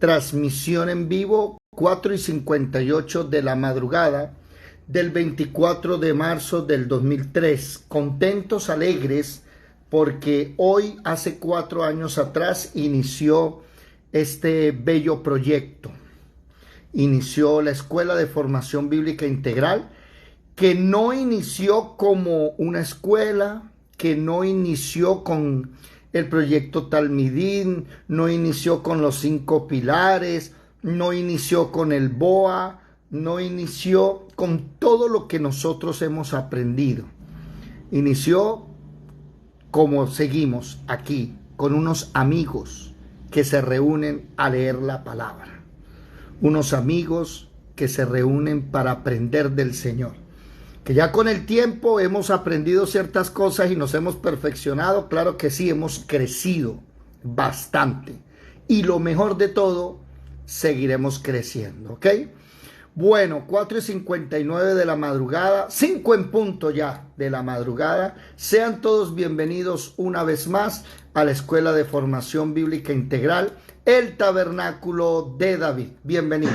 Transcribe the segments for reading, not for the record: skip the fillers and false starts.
transmisión en vivo, 4:58 de la madrugada del 24 de marzo del 2003. Contentos, alegres, porque hoy, hace 4 años atrás, inició este bello proyecto. Inició la Escuela de Formación Bíblica Integral, que no inició como una escuela, que no inició con el proyecto Talmidín, no inició con los 5 pilares, no inició con el BOA, no inició con todo lo que nosotros hemos aprendido. Inició como seguimos aquí, con unos amigos que se reúnen a leer la palabra. Unos amigos que se reúnen para aprender del Señor. Que ya con el tiempo hemos aprendido ciertas cosas y nos hemos perfeccionado. Claro que sí, hemos crecido bastante. Y lo mejor de todo, seguiremos creciendo, ¿ok? Bueno, 4:59 de la madrugada, 5 en punto ya de la madrugada. Sean todos bienvenidos una vez más a la Escuela de Formación Bíblica Integral, el Tabernáculo de David. Bienvenidos.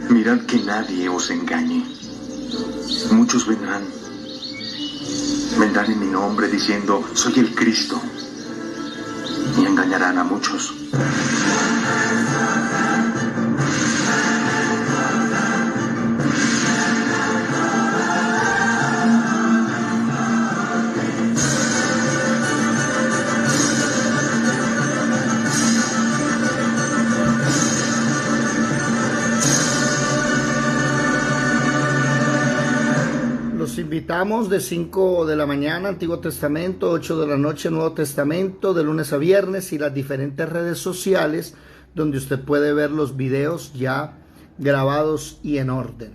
Mirad que nadie os engañe. Muchos vendrán en mi nombre diciendo, soy el Cristo, y engañarán a muchos. Invitamos de 5 de la mañana, Antiguo Testamento, 8 de la noche, Nuevo Testamento, de lunes a viernes, y las diferentes redes sociales donde usted puede ver los videos ya grabados y en orden.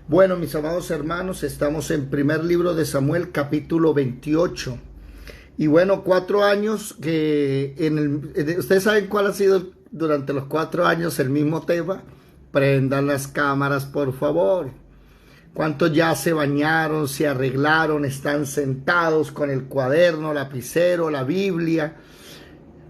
Bueno, mis amados hermanos, estamos en primer libro de Samuel, capítulo 28. Y bueno, 4 años que ¿ustedes saben cuál ha sido durante los 4 años el mismo tema? Prendan las cámaras, por favor. ¿Cuántos ya se bañaron, se arreglaron, están sentados con el cuaderno, lapicero, la Biblia?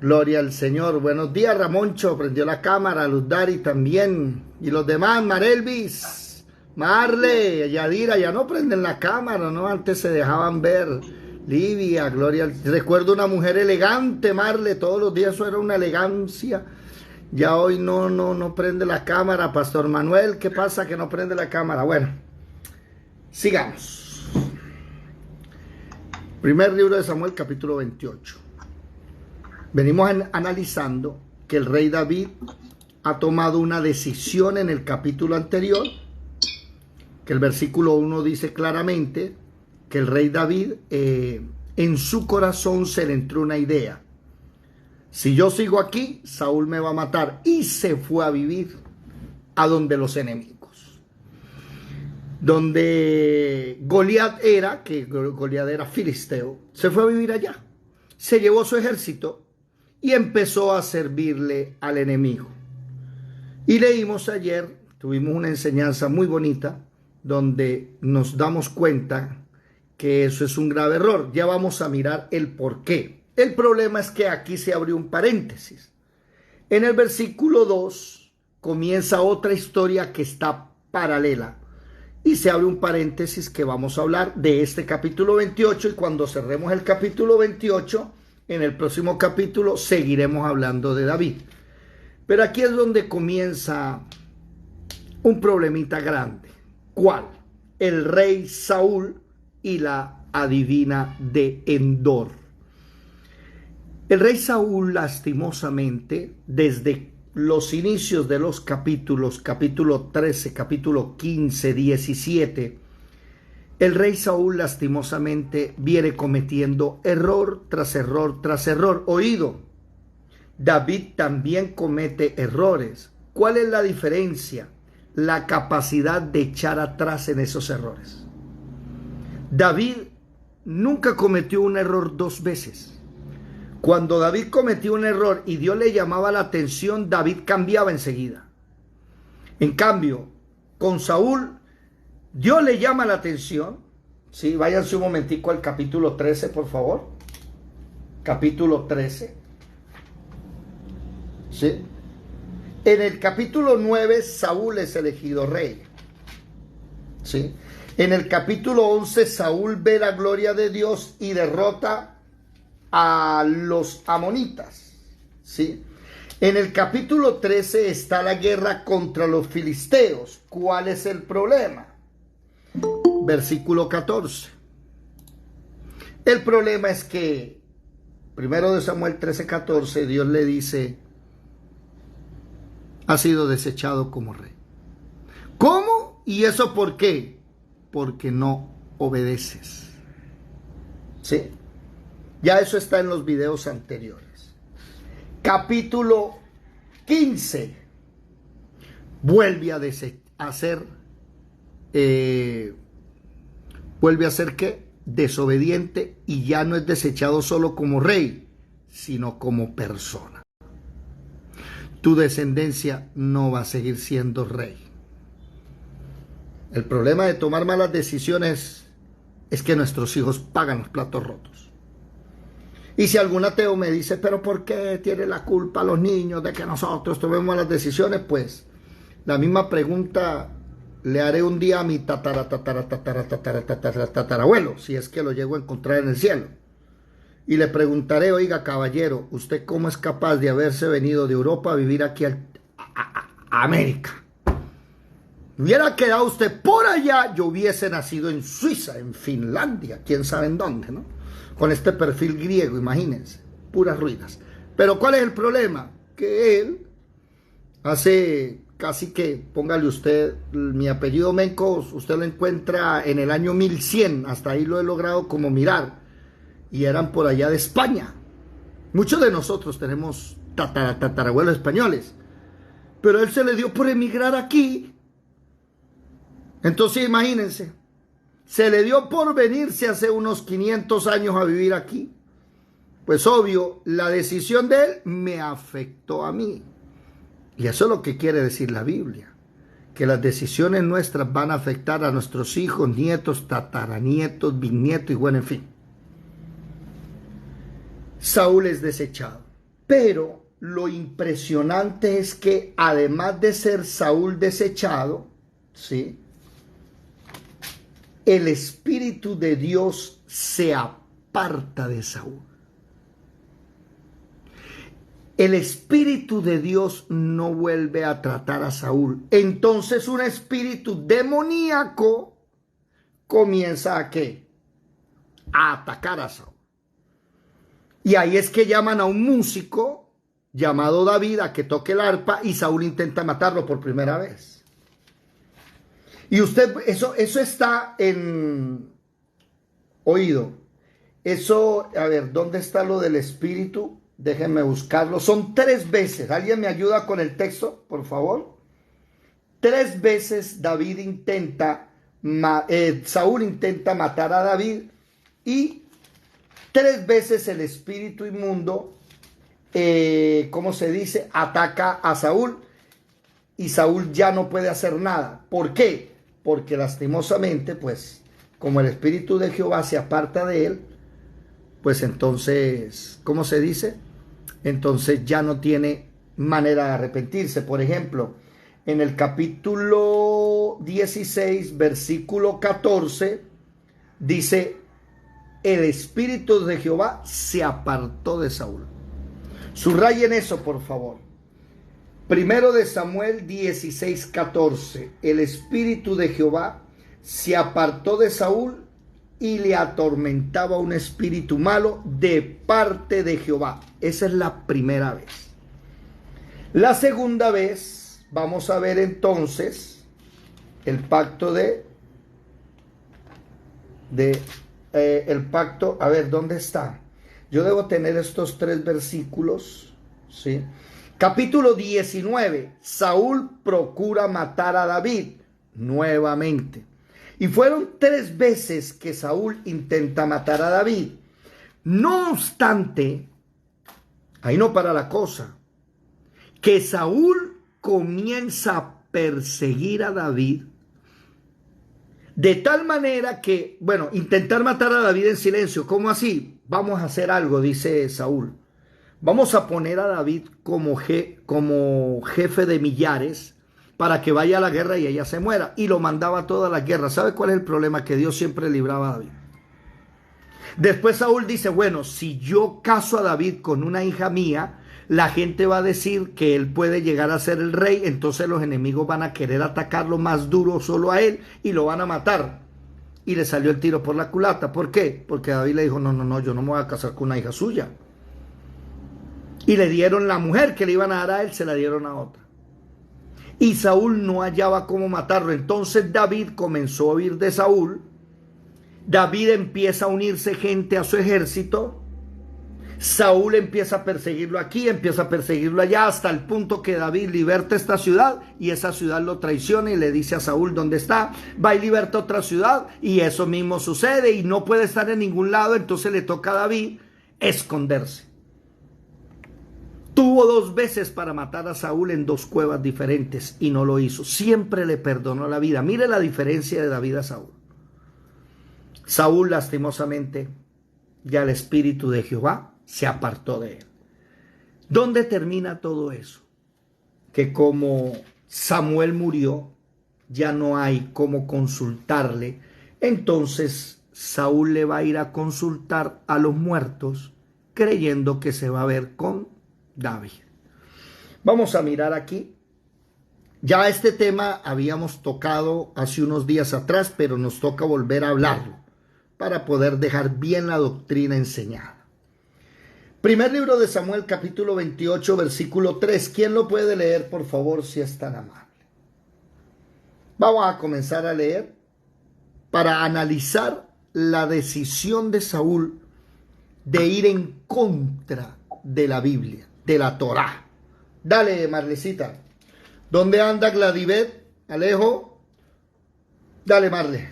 Gloria al Señor. Buenos días, Ramoncho, prendió la cámara, Luz Dari también. Y los demás, Marelvis, Marle, Yadira, ya no prenden la cámara, ¿no? Antes se dejaban ver. Livia, Gloria al... Recuerdo una mujer elegante, Marle, todos los días eso era una elegancia. Ya hoy no prende la cámara. Pastor Manuel, ¿qué pasa que no prende la cámara? Bueno. Sigamos. Primer libro de Samuel, capítulo 28. Venimos analizando que el rey David ha tomado una decisión en el capítulo anterior, que el versículo 1 dice claramente que el rey David en su corazón se le entró una idea. Si yo sigo aquí, Saúl me va a matar. Y se fue a vivir a donde los enemigos. Donde Goliat era, que Goliat era filisteo, se fue a vivir allá. Se llevó su ejército y empezó a servirle al enemigo. Y leímos ayer, tuvimos una enseñanza muy bonita, donde nos damos cuenta que eso es un grave error. Ya vamos a mirar el por qué. El problema es que aquí se abrió un paréntesis. En el versículo 2 comienza otra historia que está paralela. Y se abre un paréntesis que vamos a hablar de este capítulo 28, y cuando cerremos el capítulo 28, en el próximo capítulo seguiremos hablando de David. Pero aquí es donde comienza un problemita grande. ¿Cuál? El rey Saúl y la adivina de Endor. El rey Saúl, lastimosamente, desde los inicios de los capítulos, capítulo 13, capítulo 15, 17, el rey Saúl lastimosamente viene cometiendo error tras error tras error. Oído, David también comete errores. ¿Cuál es la diferencia? La capacidad de echar atrás en esos errores. David nunca cometió un error 2 veces. Cuando David cometió un error y Dios le llamaba la atención, David cambiaba enseguida. En cambio, con Saúl, Dios le llama la atención, Sí, váyanse un momentico al capítulo 13, por favor. Capítulo 13. Sí. En el capítulo 9, Saúl es elegido rey. ¿Sí? En el capítulo 11, Saúl ve la gloria de Dios y derrota a los amonitas. ¿Sí? En el capítulo 13 está la guerra contra los filisteos. ¿Cuál es el problema? Versículo 14. El problema es que, primero de Samuel 13:14, Dios le dice: ha sido desechado como rey. ¿Cómo? ¿Y eso por qué? Porque no obedeces. ¿Sí? Ya eso está en los videos anteriores. Capítulo 15. Vuelve a ser ¿qué? Desobediente, y ya no es desechado solo como rey, sino como persona. Tu descendencia no va a seguir siendo rey. El problema de tomar malas decisiones es que nuestros hijos pagan los platos rotos. Y si algún ateo me dice: pero ¿por qué tiene la culpa los niños de que nosotros tomemos malas decisiones? Pues la misma pregunta le haré un día a mi tatarabuelo, si es que lo llego a encontrar en el cielo. Y le preguntaré: oiga, caballero, ¿usted cómo es capaz de haberse venido de Europa a vivir aquí a América? Hubiera quedado usted por allá, yo hubiese nacido en Suiza, en Finlandia, quién sabe en dónde, ¿no? Con este perfil griego, imagínense, puras ruinas. Pero ¿cuál es el problema? Que él hace casi que, póngale usted, mi apellido Mencos, usted lo encuentra en el año 1100, hasta ahí lo he logrado como mirar, y eran por allá de España. Muchos de nosotros tenemos tatarabuelos españoles, pero a él se le dio por emigrar aquí. Entonces imagínense, se le dio por venirse hace unos 500 años a vivir aquí. Pues obvio, la decisión de él me afectó a mí. Y eso es lo que quiere decir la Biblia, que las decisiones nuestras van a afectar a nuestros hijos, nietos, tataranietos, bisnietos y bueno, en fin. Saúl es desechado. Pero lo impresionante es que además de ser Saúl desechado, ¿sí?, el Espíritu de Dios se aparta de Saúl. El Espíritu de Dios no vuelve a tratar a Saúl. Entonces un espíritu demoníaco comienza ¿a qué? A atacar a Saúl. Y ahí es que llaman a un músico llamado David a que toque el arpa, y Saúl intenta matarlo por primera vez. Y usted, eso está en oído. Eso, a ver, ¿dónde está lo del espíritu? Déjenme buscarlo. Son 3 veces. ¿Alguien me ayuda con el texto, por favor? 3 veces David Saúl intenta matar a David, y 3 veces el espíritu inmundo, ¿cómo se dice?, ataca a Saúl, y Saúl ya no puede hacer nada. ¿Por qué? Porque lastimosamente, pues, como el Espíritu de Jehová se aparta de él, pues entonces, ¿cómo se dice? Entonces ya no tiene manera de arrepentirse. Por ejemplo, en el capítulo 16, versículo 14, dice: el Espíritu de Jehová se apartó de Saúl. Subrayen eso, por favor. Primero de Samuel 16:14. El Espíritu de Jehová se apartó de Saúl y le atormentaba un espíritu malo de parte de Jehová. Esa es la primera vez. La segunda vez, vamos a ver entonces el pacto el pacto, a ver, ¿dónde está? Yo debo tener estos 3 versículos, ¿sí? Capítulo 19, Saúl procura matar a David nuevamente. Y fueron 3 veces que Saúl intenta matar a David. No obstante, ahí no para la cosa, que Saúl comienza a perseguir a David. De tal manera que, bueno, intentar matar a David en silencio. ¿Cómo así? Vamos a hacer algo, dice Saúl. Vamos a poner a David como jefe de millares para que vaya a la guerra y ella se muera. Y lo mandaba a todas las guerras. ¿Sabe cuál es el problema? Que Dios siempre libraba a David. Después Saúl dice, bueno, si yo caso a David con una hija mía, la gente va a decir que él puede llegar a ser el rey, entonces los enemigos van a querer atacarlo más duro solo a él y lo van a matar. Y le salió el tiro por la culata. ¿Por qué? Porque David le dijo, no, yo no me voy a casar con una hija suya. Y le dieron la mujer que le iban a dar a él, se la dieron a otra. Y Saúl no hallaba cómo matarlo. Entonces David comenzó a huir de Saúl. David empieza a unirse gente a su ejército. Saúl empieza a perseguirlo aquí, empieza a perseguirlo allá, hasta el punto que David liberta esta ciudad y esa ciudad lo traiciona y le dice a Saúl dónde está. Va y liberta otra ciudad y eso mismo sucede y no puede estar en ningún lado. Entonces le toca a David esconderse. Tuvo 2 veces para matar a Saúl en 2 cuevas diferentes y no lo hizo. Siempre le perdonó la vida. Mire la diferencia de David a Saúl. Saúl, lastimosamente, ya el espíritu de Jehová se apartó de él. ¿Dónde termina todo eso? Que como Samuel murió, ya no hay cómo consultarle. Entonces Saúl le va a ir a consultar a los muertos, creyendo que se va a ver con David. Vamos a mirar aquí. Ya este tema habíamos tocado hace unos días atrás, pero nos toca volver a hablarlo para poder dejar bien la doctrina enseñada. Primer libro de Samuel, capítulo 28, versículo 3. ¿Quién lo puede leer, por favor, si es tan amable? Vamos a comenzar a leer para analizar la decisión de Saúl de ir en contra de la Biblia, de la Torá. Dale, Marlecita. ¿Dónde anda Gladivet? Alejo. Dale, Marle.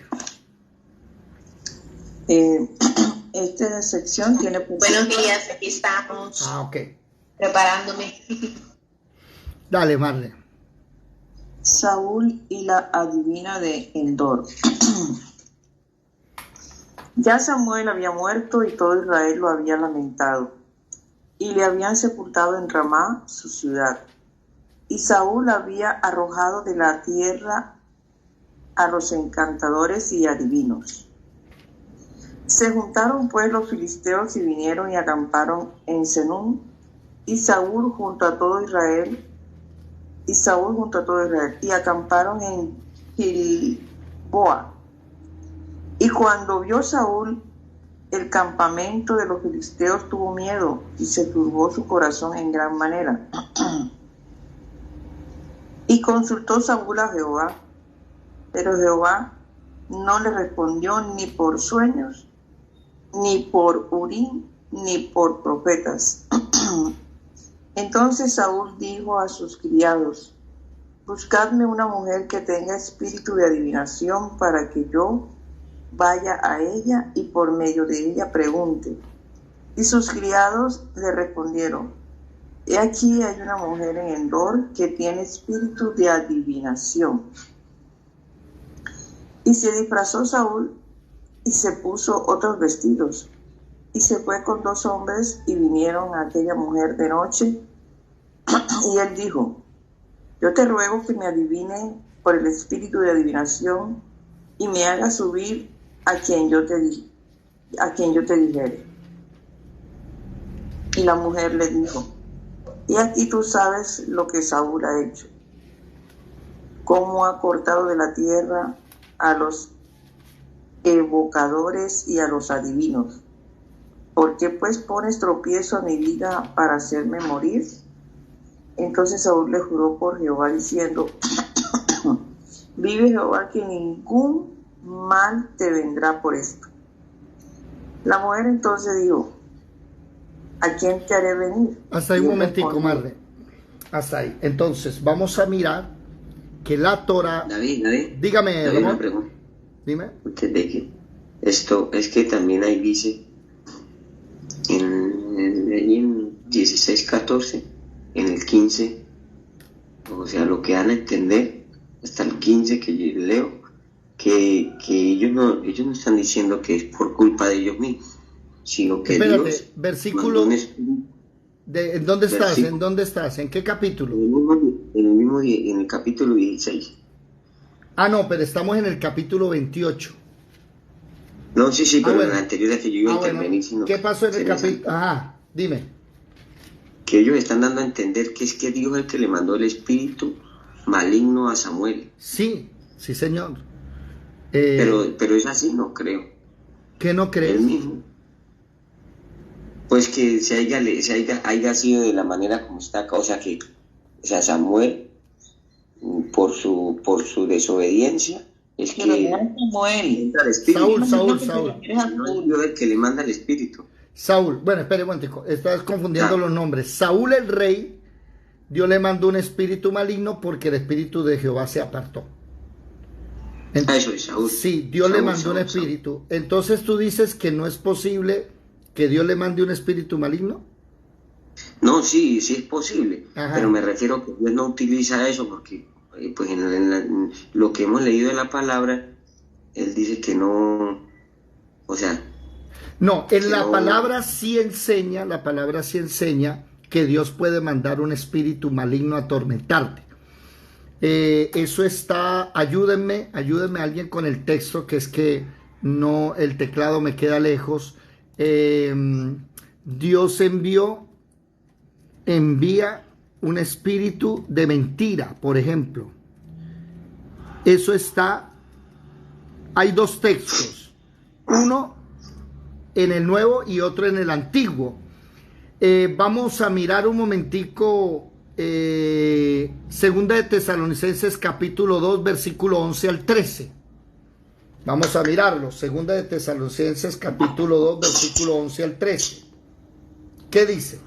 Esta sección tiene... Buenos días, aquí estamos. Ok. Preparándome. Dale, Marle. Saúl y la adivina de Endor. Ya Samuel había muerto y todo Israel lo había lamentado, y le habían sepultado en Ramá, su ciudad. Y Saúl había arrojado de la tierra a los encantadores y adivinos. Se juntaron pues los filisteos y vinieron y acamparon en Senún, y Saúl junto a todo Israel, y acamparon en Gilboa. Y cuando vio Saúl el campamento de los filisteos, tuvo miedo y se turbó su corazón en gran manera. Y consultó Saúl a Jehová, pero Jehová no le respondió ni por sueños, ni por Urim, ni por profetas. Entonces Saúl dijo a sus criados: buscadme una mujer que tenga espíritu de adivinación para que yo vaya a ella y por medio de ella pregunte. Y sus criados le respondieron: he aquí hay una mujer en Endor que tiene espíritu de adivinación. Y se disfrazó Saúl y se puso otros vestidos, y se fue con 2 hombres y vinieron a aquella mujer de noche. Y él dijo: yo te ruego que me adivine por el espíritu de adivinación y me haga subir a quien yo te dijere. Y la mujer le dijo: y aquí tú sabes lo que Saúl ha hecho, cómo ha cortado de la tierra a los evocadores y a los adivinos. ¿Por qué pues pones tropiezo a mi vida para hacerme morir? Entonces Saúl le juró por Jehová diciendo: vive Jehová que ningún mal te vendrá por esto. La mujer entonces dijo: ¿a quién te haré venir? Hasta ahí un momentico, Marle. Hasta ahí. Entonces, vamos a mirar que la Torah... David, dígame, David, Ramón. una pregunta. Dime. Usted de que esto es que también ahí dice en 16:14, en el 15, o sea, lo que dan a entender hasta el 15 que yo leo, que ellos no están diciendo que es por culpa de ellos mismos, sino que Espérate, Dios versículo. mandó un espíritu. ¿En dónde estás? Versículo. ¿En dónde estás? ¿En qué capítulo? En el capítulo 16. Ah, no, pero estamos en el capítulo 28. No, sí, pero bueno. en la anterior es que yo iba a intervenir, Bueno. sino ¿Qué pasó en el se me capítulo? saltó. Ajá, dime. Que ellos están dando a entender que es que Dios es el que le mandó el espíritu maligno a Samuel. Sí, sí, señor. Pero es así, no creo. ¿Qué no crees? Él mismo. Pues que haya sido de la manera como está acá, o sea, Samuel, por su desobediencia, es Pero que no es Samuel. el espíritu. Saúl. No es Dios el que le manda el espíritu. Saúl, bueno, espere un momentico, estás confundiendo los nombres. Saúl el rey, Dios le mandó un espíritu maligno porque el espíritu de Jehová se apartó. Eso es Saúl. Sí, Dios le mandó un espíritu. Entonces tú dices que no es posible que Dios le mande un espíritu maligno. No, sí es posible, Ajá. pero me refiero que Dios no utiliza eso porque pues en lo que hemos leído en la palabra, Él dice que no, o sea... No, en la no. palabra sí enseña que Dios puede mandar un espíritu maligno a atormentarte. Eso está, ayúdenme alguien con el texto, que es que no, el teclado me queda lejos. Dios envía un espíritu de mentira, por ejemplo. Eso está, hay dos textos, uno en el Nuevo y otro en el Antiguo. Vamos a mirar un momentico Segunda de Tesalonicenses capítulo 2 versículo 11 al 13. Vamos a mirarlo. Segunda de Tesalonicenses capítulo 2 versículo 11 al 13. ¿Qué dice?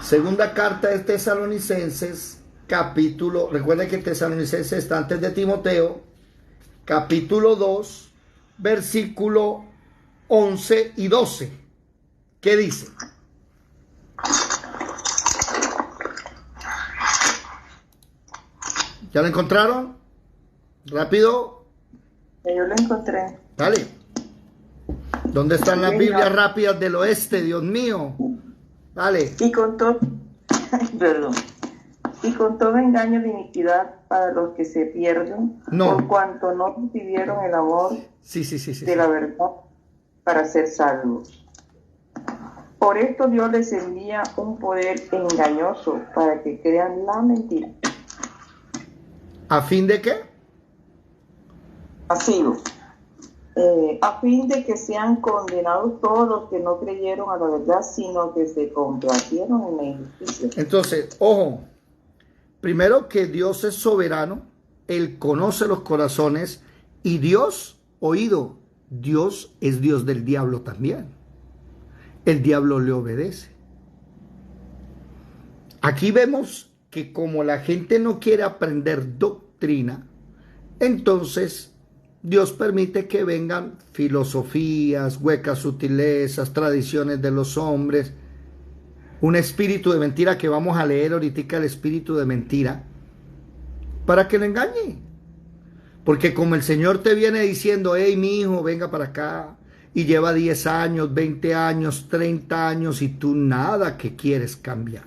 Segunda carta de Tesalonicenses capítulo, recuerden que Tesalonicenses está antes de Timoteo, capítulo 2 versículo 11 y 12. ¿Qué dice? ¿Ya lo encontraron? Rápido. Yo lo encontré. Dale. ¿Dónde están las Sí, Biblias no. rápidas del oeste, Dios mío? Dale. Y con todo, perdón, y con todo engaño de iniquidad para los que se pierden, No. por cuanto no recibieron el amor Sí. de la verdad para ser salvos. Por esto Dios les envía un poder engañoso para que crean la mentira. ¿A fin de qué? Así, a fin de que sean condenados todos los que no creyeron a la verdad, sino que se complacieron en la injusticia. Entonces, ojo. Primero que Dios es soberano. Él conoce los corazones. Y Dios, oído, Dios es Dios del diablo también. El diablo le obedece. Aquí vemos que como la gente no quiere aprender doctrina, entonces Dios permite que vengan filosofías, huecas sutilezas, tradiciones de los hombres, un espíritu de mentira que vamos a leer ahorita, el espíritu de mentira, para que lo engañe. Porque como el Señor te viene diciendo, hey, mi hijo, venga para acá, y lleva 10 años, 20 años, 30 años, y tú nada que quieres cambiar.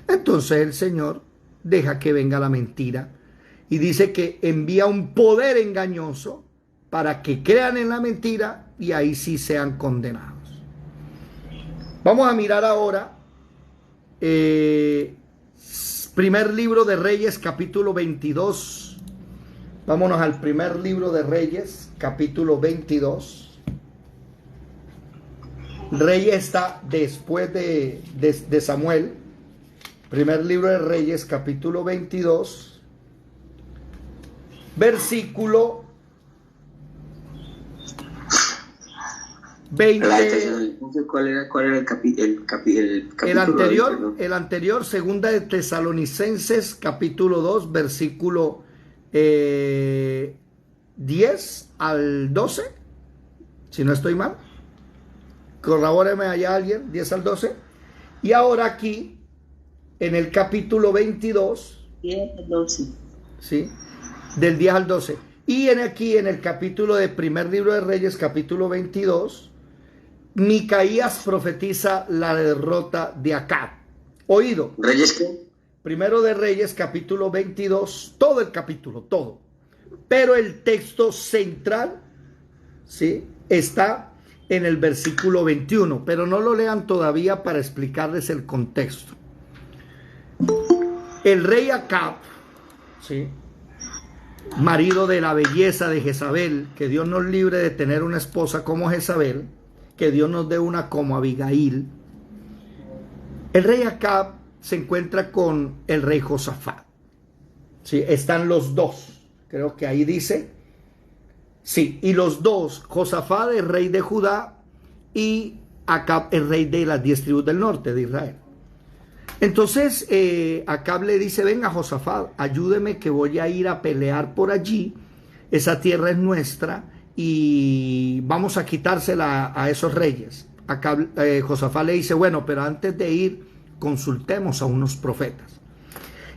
Entonces el Señor deja que venga la mentira y dice que envía un poder engañoso para que crean en la mentira y ahí sí sean condenados. Vamos a mirar ahora primer libro de Reyes, capítulo 22. Vámonos al primer libro de Reyes, capítulo 22. Reyes está después de Samuel. Primer libro de Reyes, capítulo 22, versículo 20. ¿Cuál era el capítulo? El anterior, segunda de Tesalonicenses, capítulo 2, versículo 10 al 12, si no estoy mal. Corrobóreme allá alguien, 10 al 12. Y ahora aquí, en el capítulo 22, 10 al 12. ¿sí? Del 10 al 12. Y aquí en el capítulo de primer libro de Reyes, capítulo 22, Micaías profetiza la derrota de Acab. Oído. ¿Reyes qué? Primero de Reyes, capítulo 22, todo el capítulo, todo. Pero el texto central, ¿sí?, está en el versículo 21, pero no lo lean todavía para explicarles el contexto. El rey Acab, ¿sí?, marido de la belleza de Jezabel, que Dios nos libre de tener una esposa como Jezabel, que Dios nos dé una como Abigail. El rey Acab se encuentra con el rey Josafat. Sí, están los dos. Creo que ahí dice. Sí, y los dos, Josafat, el rey de Judá, y Acab, el rey de las 10 tribus del norte de Israel. Entonces Acab le dice: venga, Josafat, ayúdeme que voy a ir a pelear por allí. Esa tierra es nuestra y vamos a quitársela a esos reyes. Josafat le dice: bueno, pero antes de ir, consultemos a unos profetas.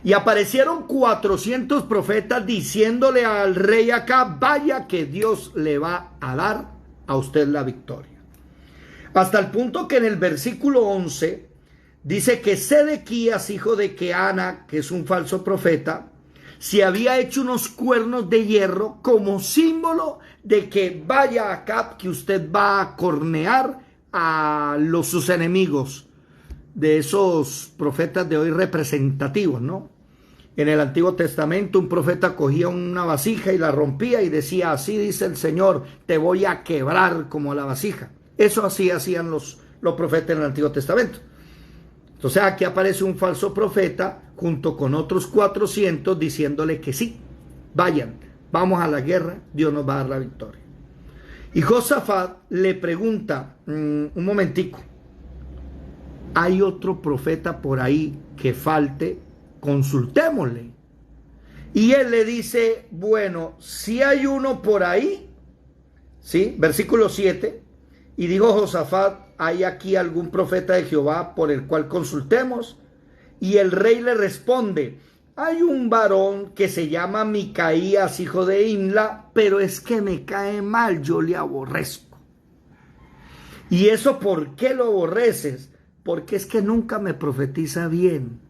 Y aparecieron 400 profetas diciéndole al rey Acab: vaya que Dios le va a dar a usted la victoria. Hasta el punto que en el versículo 11 dice que Sedequías, hijo de Keana, que es un falso profeta, se había hecho unos cuernos de hierro como símbolo de que vaya Acab, que usted va a cornear a sus enemigos, de esos profetas de hoy representativos, ¿no? En el Antiguo Testamento un profeta cogía una vasija y la rompía y decía: así dice el Señor, te voy a quebrar como la vasija. Eso así hacían los profetas en el Antiguo Testamento. Entonces aquí aparece un falso profeta junto con otros 400 diciéndole que sí, vayan, vamos a la guerra, Dios nos va a dar la victoria. Y Josafat le pregunta: un momentico, ¿hay otro profeta por ahí que falte? Consultémosle. Y él le dice: bueno, si hay uno por ahí, ¿sí? Versículo 7, y dijo Josafat: ¿hay aquí algún profeta de Jehová por el cual consultemos? Y el rey le responde: hay un varón que se llama Micaías, hijo de Imla, pero es que me cae mal, yo le aborrezco. ¿Y eso por qué lo aborreces? Porque es que nunca me profetiza bien,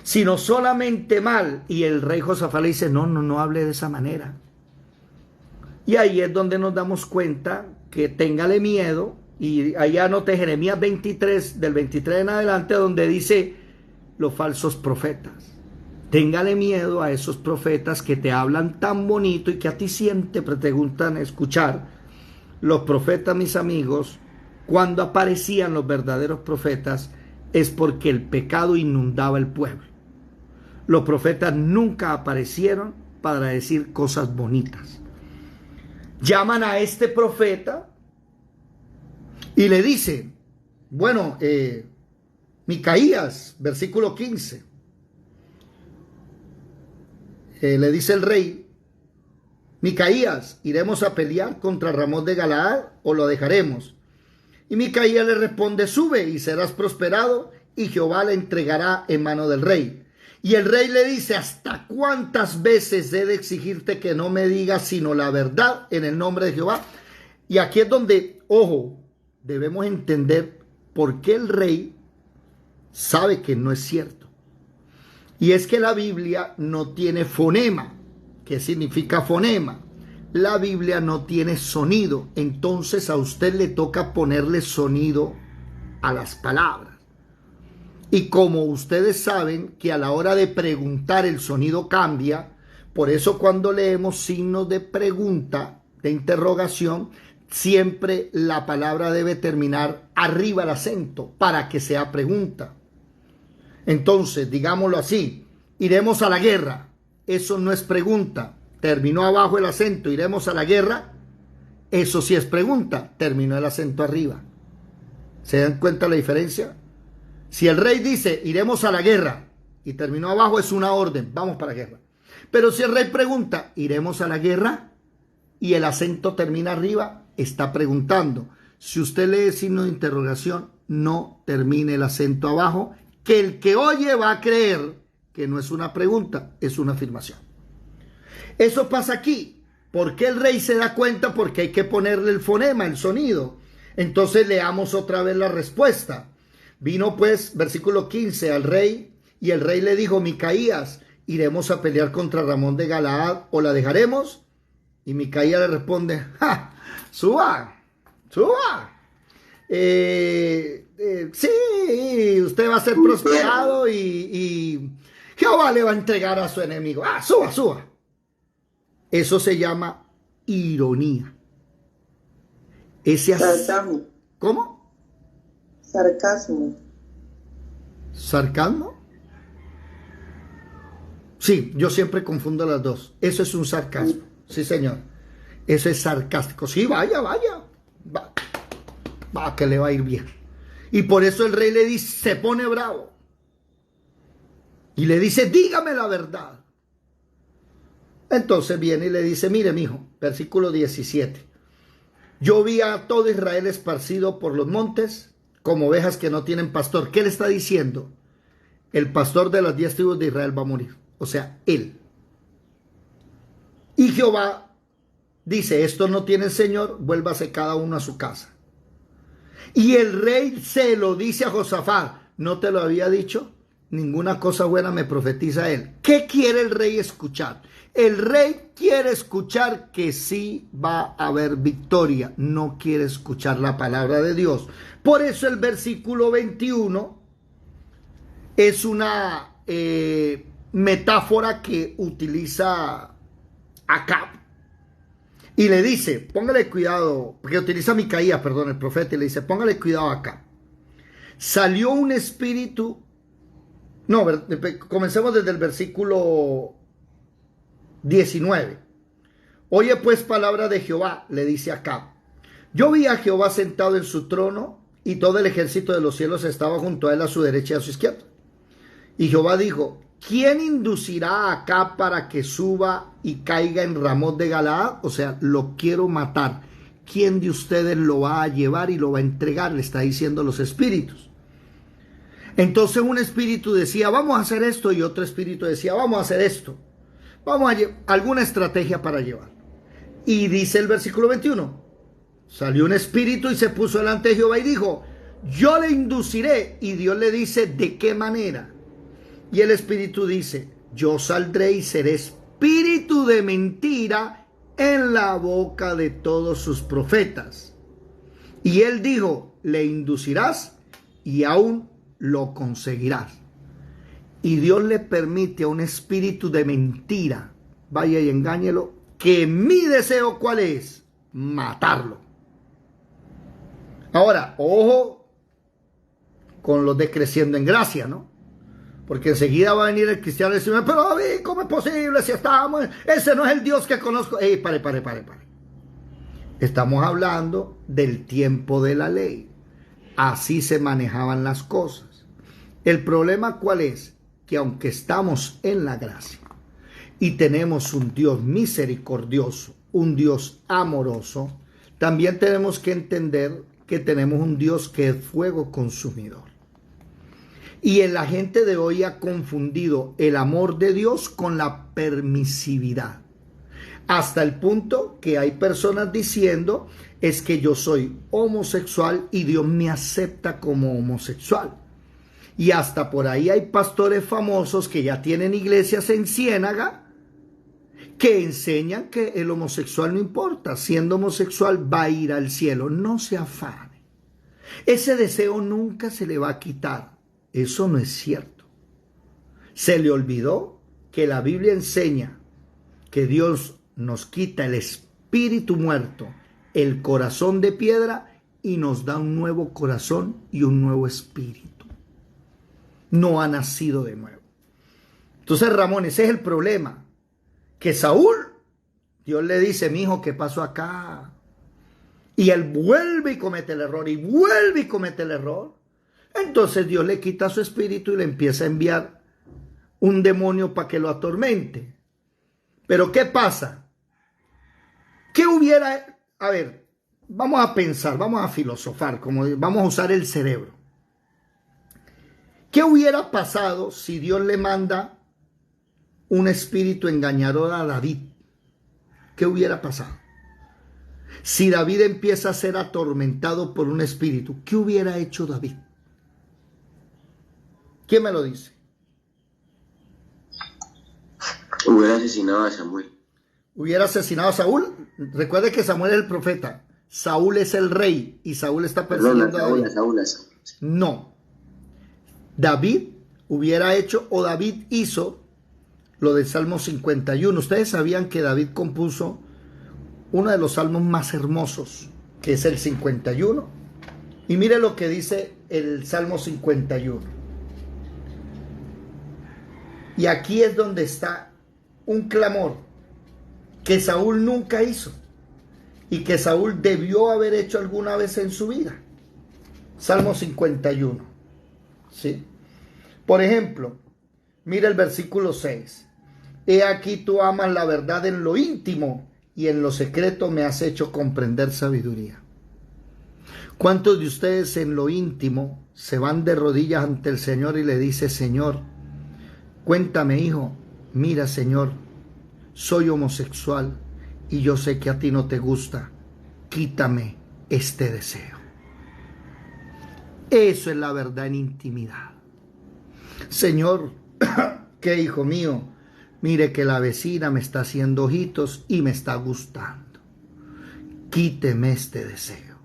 sino solamente mal. Y el rey Josafat le dice: no hable de esa manera. Y ahí es donde nos damos cuenta que téngale miedo. Y ahí anote Jeremías 23, del 23 en adelante, donde dice: los falsos profetas. Téngale miedo a esos profetas que te hablan tan bonito y que a ti siempre te gustan escuchar. Los profetas, mis amigos, cuando aparecían los verdaderos profetas, es porque el pecado inundaba el pueblo. Los profetas nunca aparecieron para decir cosas bonitas. Llaman a este profeta y le dicen: bueno, Micaías, versículo 15, le dice el rey: Micaías, ¿iremos a pelear contra Ramón de Galaad o lo dejaremos? Y Micaías le responde: sube y serás prosperado, y Jehová le entregará en mano del rey. Y el rey le dice: ¿hasta cuántas veces he de exigirte que no me digas sino la verdad en el nombre de Jehová? Y aquí es donde, ojo, debemos entender por qué el rey sabe que no es cierto. Y es que la Biblia no tiene fonema. ¿Qué significa fonema? La Biblia no tiene sonido. Entonces a usted le toca ponerle sonido a las palabras. Y como ustedes saben que a la hora de preguntar el sonido cambia, por eso cuando leemos signos de pregunta, de interrogación, siempre la palabra debe terminar arriba el acento para que sea pregunta. Entonces, digámoslo así: iremos a la guerra. Eso no es pregunta. Terminó abajo el acento: iremos a la guerra. Eso sí es pregunta. Terminó el acento arriba. ¿Se dan cuenta la diferencia? Si el rey dice: iremos a la guerra, y terminó abajo, es una orden, vamos para la guerra. Pero si el rey pregunta: iremos a la guerra, y el acento termina arriba, está preguntando. Si usted lee signo de interrogación, no termine el acento abajo, que el que oye va a creer que no es una pregunta, es una afirmación. Eso pasa aquí. ¿Por qué el rey se da cuenta? Porque hay que ponerle el fonema, el sonido. Entonces leamos otra vez la respuesta. Vino pues, versículo 15, al rey, y el rey le dijo: Micaías, ¿iremos a pelear contra Ramón de Galaad o la dejaremos? Y Micaías le responde: ¡ja! Suba, suba. Sí, usted va a ser prosperado y Jehová le va a entregar a su enemigo. Suba, suba. Eso se llama ironía. Sarcasmo. ¿Cómo? Sarcasmo. ¿Sarcasmo? Sí, yo siempre confundo las dos. Eso es un sarcasmo. Sí, señor. Eso es sarcástico. Sí, vaya, vaya. Va, que le va a ir bien. Y por eso el rey le dice, se pone bravo. Y le dice: dígame la verdad. Entonces viene y le dice: mire, mijo, versículo 17. Yo vi a todo Israel esparcido por los montes como ovejas que no tienen pastor. ¿Qué le está diciendo? El pastor de las 10 tribus de Israel va a morir. O sea, él. Y Jehová dice: estos no tienen señor, vuélvase cada uno a su casa. Y el rey se lo dice a Josafat: ¿no te lo había dicho? Ninguna cosa buena me profetiza él. ¿Qué quiere el rey escuchar? El rey quiere escuchar que sí va a haber victoria. No quiere escuchar la palabra de Dios. Por eso el versículo 21 es una metáfora que utiliza Acab. Y le dice, póngale cuidado, porque utiliza Micaías, perdón, el profeta, y le dice: póngale cuidado acá. Salió un espíritu. No, comencemos desde el versículo 19. Oye pues palabra de Jehová, le dice Acab. Yo vi a Jehová sentado en su trono, y todo el ejército de los cielos estaba junto a él, a su derecha y a su izquierda. Y Jehová dijo: ¿quién inducirá a Acab para que suba y caiga en Ramón de Galaad? O sea, lo quiero matar. ¿Quién de ustedes lo va a llevar y lo va a entregar? Le está diciendo los espíritus. Entonces un espíritu decía: vamos a hacer esto, y otro espíritu decía: vamos a hacer esto. Vamos a alguna estrategia para llevar. Y dice el versículo 21, salió un espíritu y se puso delante de Jehová y dijo: yo le induciré. Y Dios le dice: ¿de qué manera? Y el espíritu dice: yo saldré y seré espíritu de mentira en la boca de todos sus profetas. Y él dijo: le inducirás y aún lo conseguirás. Y Dios le permite a un espíritu de mentira, vaya y engáñelo, que mi deseo, ¿cuál es? Matarlo. Ahora, ojo con los de Creciendo en Gracia, ¿no? Porque enseguida va a venir el cristiano y decirme: pero David, ¿cómo es posible si estamos? Ese no es el Dios que conozco. Pare. Estamos hablando del tiempo de la ley. Así se manejaban las cosas. El problema, ¿cuál es? Que aunque estamos en la gracia y tenemos un Dios misericordioso, un Dios amoroso, también tenemos que entender que tenemos un Dios que es fuego consumidor. Y la gente de hoy ha confundido el amor de Dios con la permisividad. Hasta el punto que hay personas diciendo: es que yo soy homosexual y Dios me acepta como homosexual. Y hasta por ahí hay pastores famosos que ya tienen iglesias en Ciénaga que enseñan que el homosexual no importa. Siendo homosexual va a ir al cielo. No se afane. Ese deseo nunca se le va a quitar. Eso no es cierto. Se le olvidó que la Biblia enseña que Dios nos quita el espíritu muerto, el corazón de piedra, y nos da un nuevo corazón y un nuevo espíritu. No ha nacido de nuevo. Entonces, Ramón, ese es el problema. Que Saúl, Dios le dice: mi hijo, ¿qué pasó acá? Y él vuelve y comete el error, y vuelve y comete el error. Entonces Dios le quita su espíritu y le empieza a enviar un demonio para que lo atormente. Pero ¿qué pasa? ¿Qué hubiera? A ver, vamos a pensar, vamos a filosofar, vamos a usar el cerebro. ¿Qué hubiera pasado si Dios le manda un espíritu engañador a David? ¿Qué hubiera pasado? Si David empieza a ser atormentado por un espíritu, ¿qué hubiera hecho David? ¿Quién me lo dice? Hubiera asesinado a Samuel. ¿Hubiera asesinado a Saúl? Recuerde que Samuel es el profeta. Saúl es el rey y Saúl está persiguiendo a David. Saúl. No. David hubiera hecho, o David hizo lo del Salmo 51. Ustedes sabían que David compuso uno de los salmos más hermosos, que es el 51. Y mire lo que dice el Salmo 51. Y aquí es donde está un clamor que Saúl nunca hizo y que Saúl debió haber hecho alguna vez en su vida. Salmo 51. ¿Sí? Por ejemplo, mira el versículo 6. He aquí tú amas la verdad en lo íntimo y en lo secreto me has hecho comprender sabiduría. ¿Cuántos de ustedes en lo íntimo se van de rodillas ante el Señor y le dice: Señor, cuéntame, hijo, mira, Señor, soy homosexual y yo sé que a ti no te gusta, quítame este deseo? Eso es la verdad en intimidad. Señor, que hijo mío, mire que la vecina me está haciendo ojitos y me está gustando, quíteme este deseo.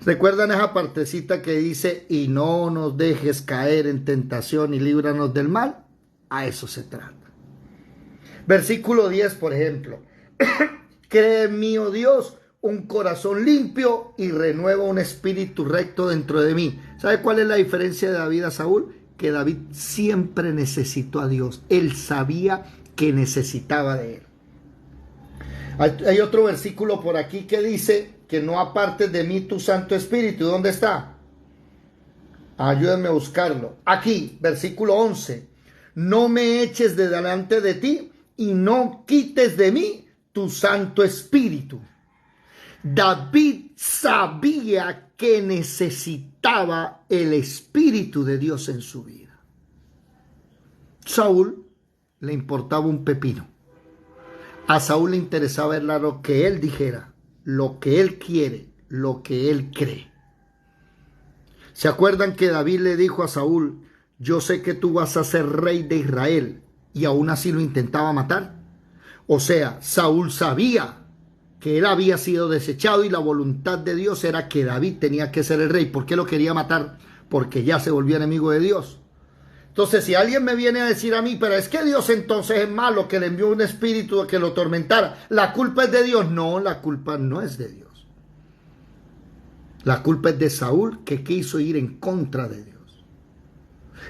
¿Recuerdan esa partecita que dice: y no nos dejes caer en tentación y líbranos del mal? A eso se trata. Versículo 10, por ejemplo. Cree en mí, oh Dios, un corazón limpio y renueva un espíritu recto dentro de mí. ¿Sabe cuál es la diferencia de David a Saúl? Que David siempre necesitó a Dios. Él sabía que necesitaba de él. Hay otro versículo por aquí que dice que no apartes de mí tu Santo Espíritu. ¿Dónde está? Ayúdenme a buscarlo. Aquí, versículo 11. No me eches de delante de ti y no quites de mí tu Santo Espíritu. David sabía que necesitaba el Espíritu de Dios en su vida. Saúl le importaba un pepino. A Saúl le interesaba lo que él dijera, lo que él quiere, lo que él cree. ¿Se acuerdan que David le dijo a Saúl: yo sé que tú vas a ser rey de Israel? Y aún así lo intentaba matar. O sea, Saúl sabía que él había sido desechado y la voluntad de Dios era que David tenía que ser el rey. ¿Por qué lo quería matar? Porque ya se volvió enemigo de Dios. Entonces, si alguien me viene a decir a mí: pero es que Dios entonces es malo, que le envió un espíritu que lo atormentara, ¿la culpa es de Dios? No, la culpa no es de Dios. La culpa es de Saúl, que quiso ir en contra de Dios.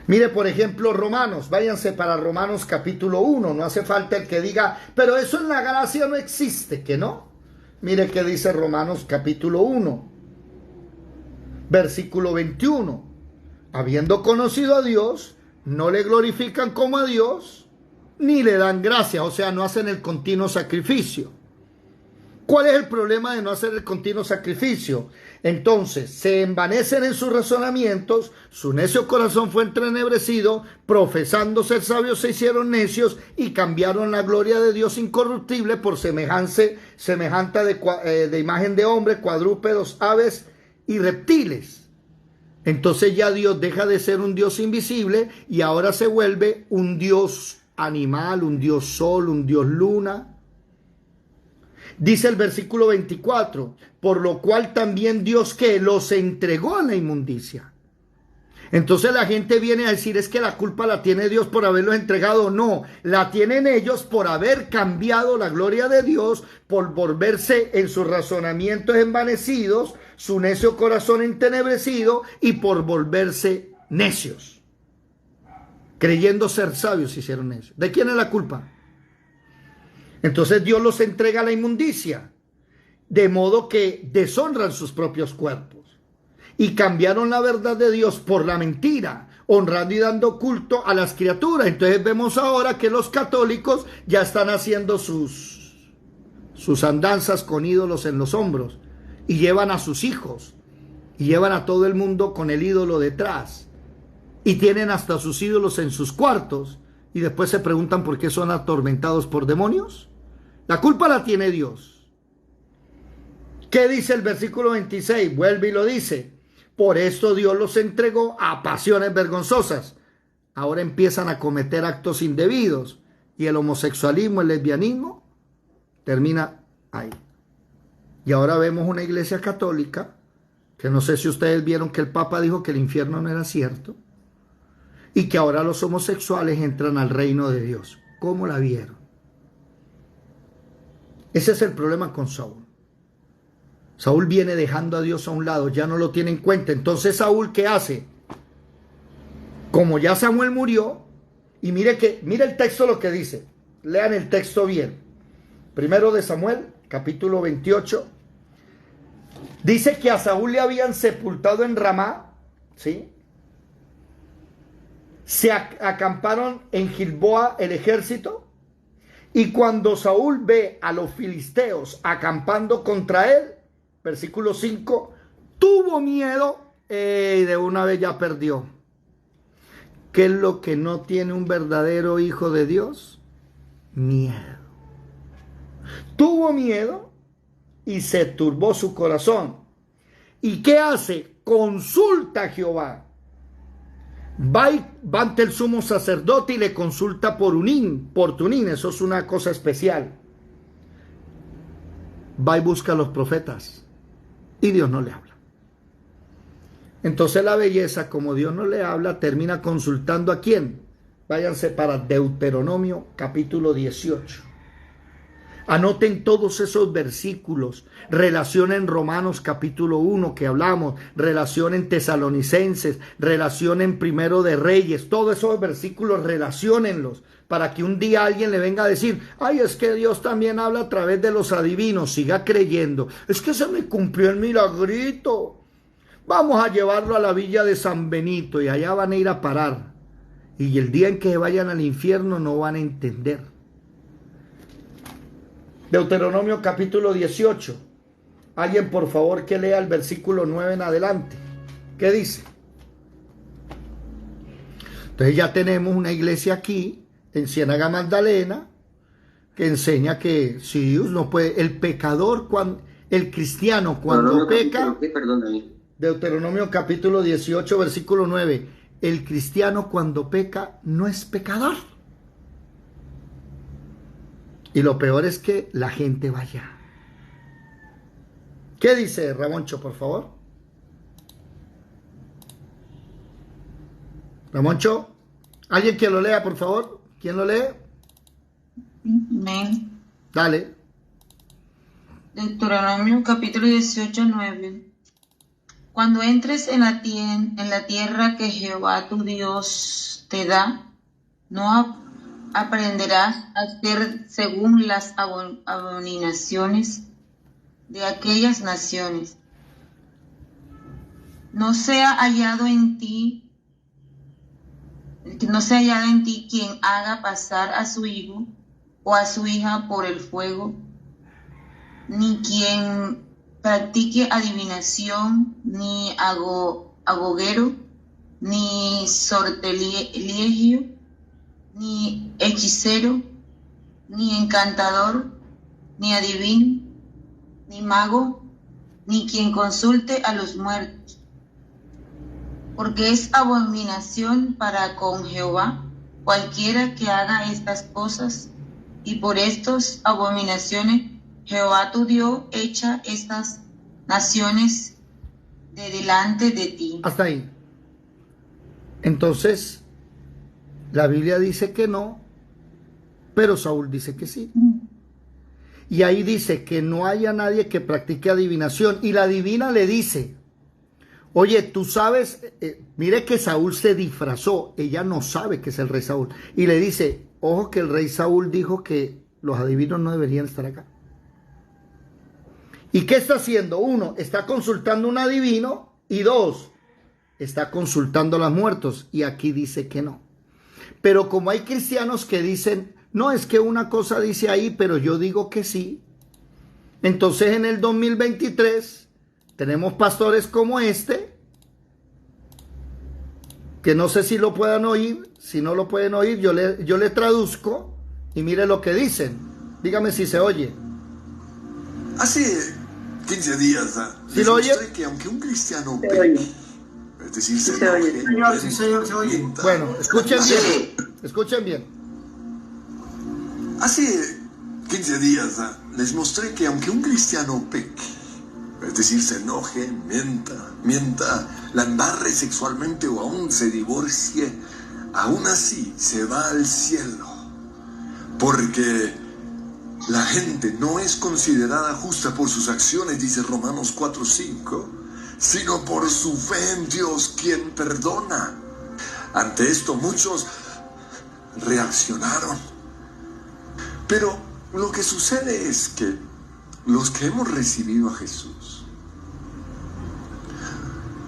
Mire, por ejemplo, Romanos. Váyanse para Romanos capítulo 1. No hace falta el que diga: pero eso en la gracia no existe, que no. Mire qué dice Romanos capítulo 1, versículo 21. Habiendo conocido a Dios, no le glorifican como a Dios, ni le dan gracia. O sea, no hacen el continuo sacrificio. ¿Cuál es el problema de no hacer el continuo sacrificio? Entonces, se envanecen en sus razonamientos, su necio corazón fue entrenebrecido, profesando ser sabios se hicieron necios y cambiaron la gloria de Dios incorruptible por semejante de imagen de hombre, cuadrúpedos, aves y reptiles. Entonces ya Dios deja de ser un Dios invisible y ahora se vuelve un Dios animal, un Dios sol, un Dios luna. Dice el versículo 24, por lo cual también Dios que los entregó a la inmundicia. Entonces la gente viene a decir: es que la culpa la tiene Dios por haberlos entregado. No, la tienen ellos por haber cambiado la gloria de Dios, por volverse en sus razonamientos envanecidos, su necio corazón entenebrecido y por volverse necios. Creyendo ser sabios se hicieron necios. ¿De quién es la culpa? Entonces Dios los entrega a la inmundicia, de modo que deshonran sus propios cuerpos y cambiaron la verdad de Dios por la mentira, honrando y dando culto a las criaturas. Entonces vemos ahora que los católicos ya están haciendo sus andanzas con ídolos en los hombros y llevan a sus hijos y llevan a todo el mundo con el ídolo detrás y tienen hasta sus ídolos en sus cuartos y después se preguntan por qué son atormentados por demonios. La culpa la tiene Dios. ¿Qué dice el versículo 26? Vuelve y lo dice. Por esto Dios los entregó a pasiones vergonzosas. Ahora empiezan a cometer actos indebidos. Y el homosexualismo, el lesbianismo, termina ahí. Y ahora vemos una iglesia católica, que no sé si ustedes vieron que el Papa dijo que el infierno no era cierto. Y que ahora los homosexuales entran al reino de Dios. ¿Cómo la vieron? Ese es el problema con Saúl. Saúl viene dejando a Dios a un lado, ya no lo tiene en cuenta. Entonces Saúl, ¿qué hace? Como ya Samuel murió, y mire el texto lo que dice. Lean el texto bien. Primero de Samuel, capítulo 28. Dice que a Saúl le habían sepultado en Ramá, ¿sí? Se acamparon en Gilboa el ejército, y cuando Saúl ve a los filisteos acampando contra él, versículo 5, tuvo miedo y de una vez ya perdió. ¿Qué es lo que no tiene un verdadero hijo de Dios? Miedo. Tuvo miedo y se turbó su corazón. ¿Y qué hace? Consulta a Jehová. Va ante el sumo sacerdote y le consulta por Tunín, eso es una cosa especial. Va y busca a los profetas y Dios no le habla. Entonces la belleza, como Dios no le habla, termina consultando ¿a quién? Váyanse para Deuteronomio capítulo 18. Anoten todos esos versículos, relación en Romanos capítulo 1 que hablamos, relación en Tesalonicenses, relación en Primero de Reyes, todos esos versículos relaciónenlos para que un día alguien le venga a decir, ay, es que Dios también habla a través de los adivinos, siga creyendo, es que se me cumplió el milagrito, vamos a llevarlo a la villa de San Benito y allá van a ir a parar y el día en que vayan al infierno no van a entender. Deuteronomio capítulo 18. Alguien por favor que lea el versículo 9 en adelante. ¿Qué dice? Entonces ya tenemos una iglesia aquí en Ciénaga Magdalena que enseña que si Dios no puede, el pecador, el cristiano cuando peca, Deuteronomio capítulo 18 versículo 9, el cristiano cuando peca no es pecador. Y lo peor es que la gente vaya. ¿Qué dice Ramoncho, por favor? Ramoncho, alguien que lo lea, por favor. ¿Quién lo lee? Amén. Dale. Deuteronomio capítulo 18, 9. Cuando entres en la tierra que Jehová tu Dios te da, no aprenderás a hacer según las abominaciones de aquellas naciones. No sea hallado en ti quien haga pasar a su hijo o a su hija por el fuego, ni quien practique adivinación, ni agogero, ni sortilegio, ni hechicero, ni encantador, ni adivino, ni mago, ni quien consulte a los muertos, porque es abominación para con Jehová cualquiera que haga estas cosas, y por estas abominaciones Jehová tu Dios echa estas naciones de delante de ti. Hasta ahí. Entonces, la Biblia dice que no, pero Saúl dice que sí. Y ahí dice que no haya nadie que practique adivinación. Y la divina le dice, oye, tú sabes, mire que Saúl se disfrazó, ella no sabe que es el rey Saúl. Y le dice, ojo que el rey Saúl dijo que los adivinos no deberían estar acá. ¿Y qué está haciendo? Uno, está consultando un adivino. Y dos, está consultando a los muertos. Y aquí dice que no. Pero como hay cristianos que dicen, no, es que una cosa dice ahí, pero yo digo que sí. Entonces en el 2023 tenemos pastores como este, que no sé si lo puedan oír. Si no lo pueden oír, yo le traduzco y mire lo que dicen. Dígame si se oye. Hace 15 días ¿Sí les lo oye? mostré que aunque un cristiano Se peque, oye. es decir, Sí se se oye. enoje, Señor, sí, señor, se oye. mienta, Bueno, escuchen Sí. bien. Escuchen bien. Hace 15 días les mostré que aunque un cristiano peque, es decir, se enoje, mienta, la embarre sexualmente o aún se divorcie, aún así se va al cielo. Porque la gente no es considerada justa por sus acciones, dice Romanos 4:5, sino por su fe en Dios, quien perdona. Ante esto muchos reaccionaron. Pero lo que sucede es que los que hemos recibido a Jesús,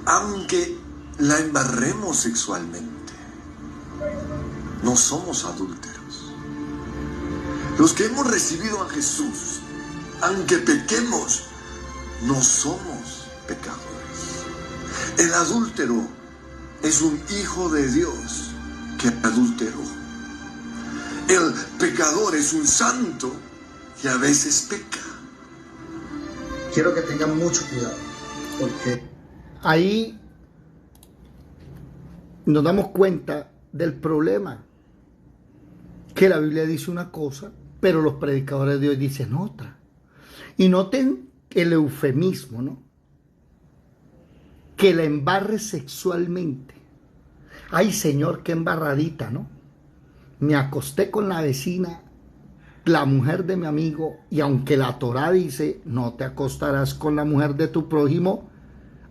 aunque la embarremos sexualmente, no somos adúlteros. Los que hemos recibido a Jesús, aunque pequemos, no somos pecadores. El adúltero es un hijo de Dios que adulteró. El pecador es un santo que a veces peca. Quiero que tengan mucho cuidado, porque Ahí nos damos cuenta del problema. Que la Biblia dice una cosa, pero los predicadores de hoy dicen otra. Y noten el eufemismo, ¿no? Que la embarre sexualmente. Ay, Señor, qué embarradita, ¿no? Me acosté con la vecina, la mujer de mi amigo, y aunque la Torá dice, no te acostarás con la mujer de tu prójimo,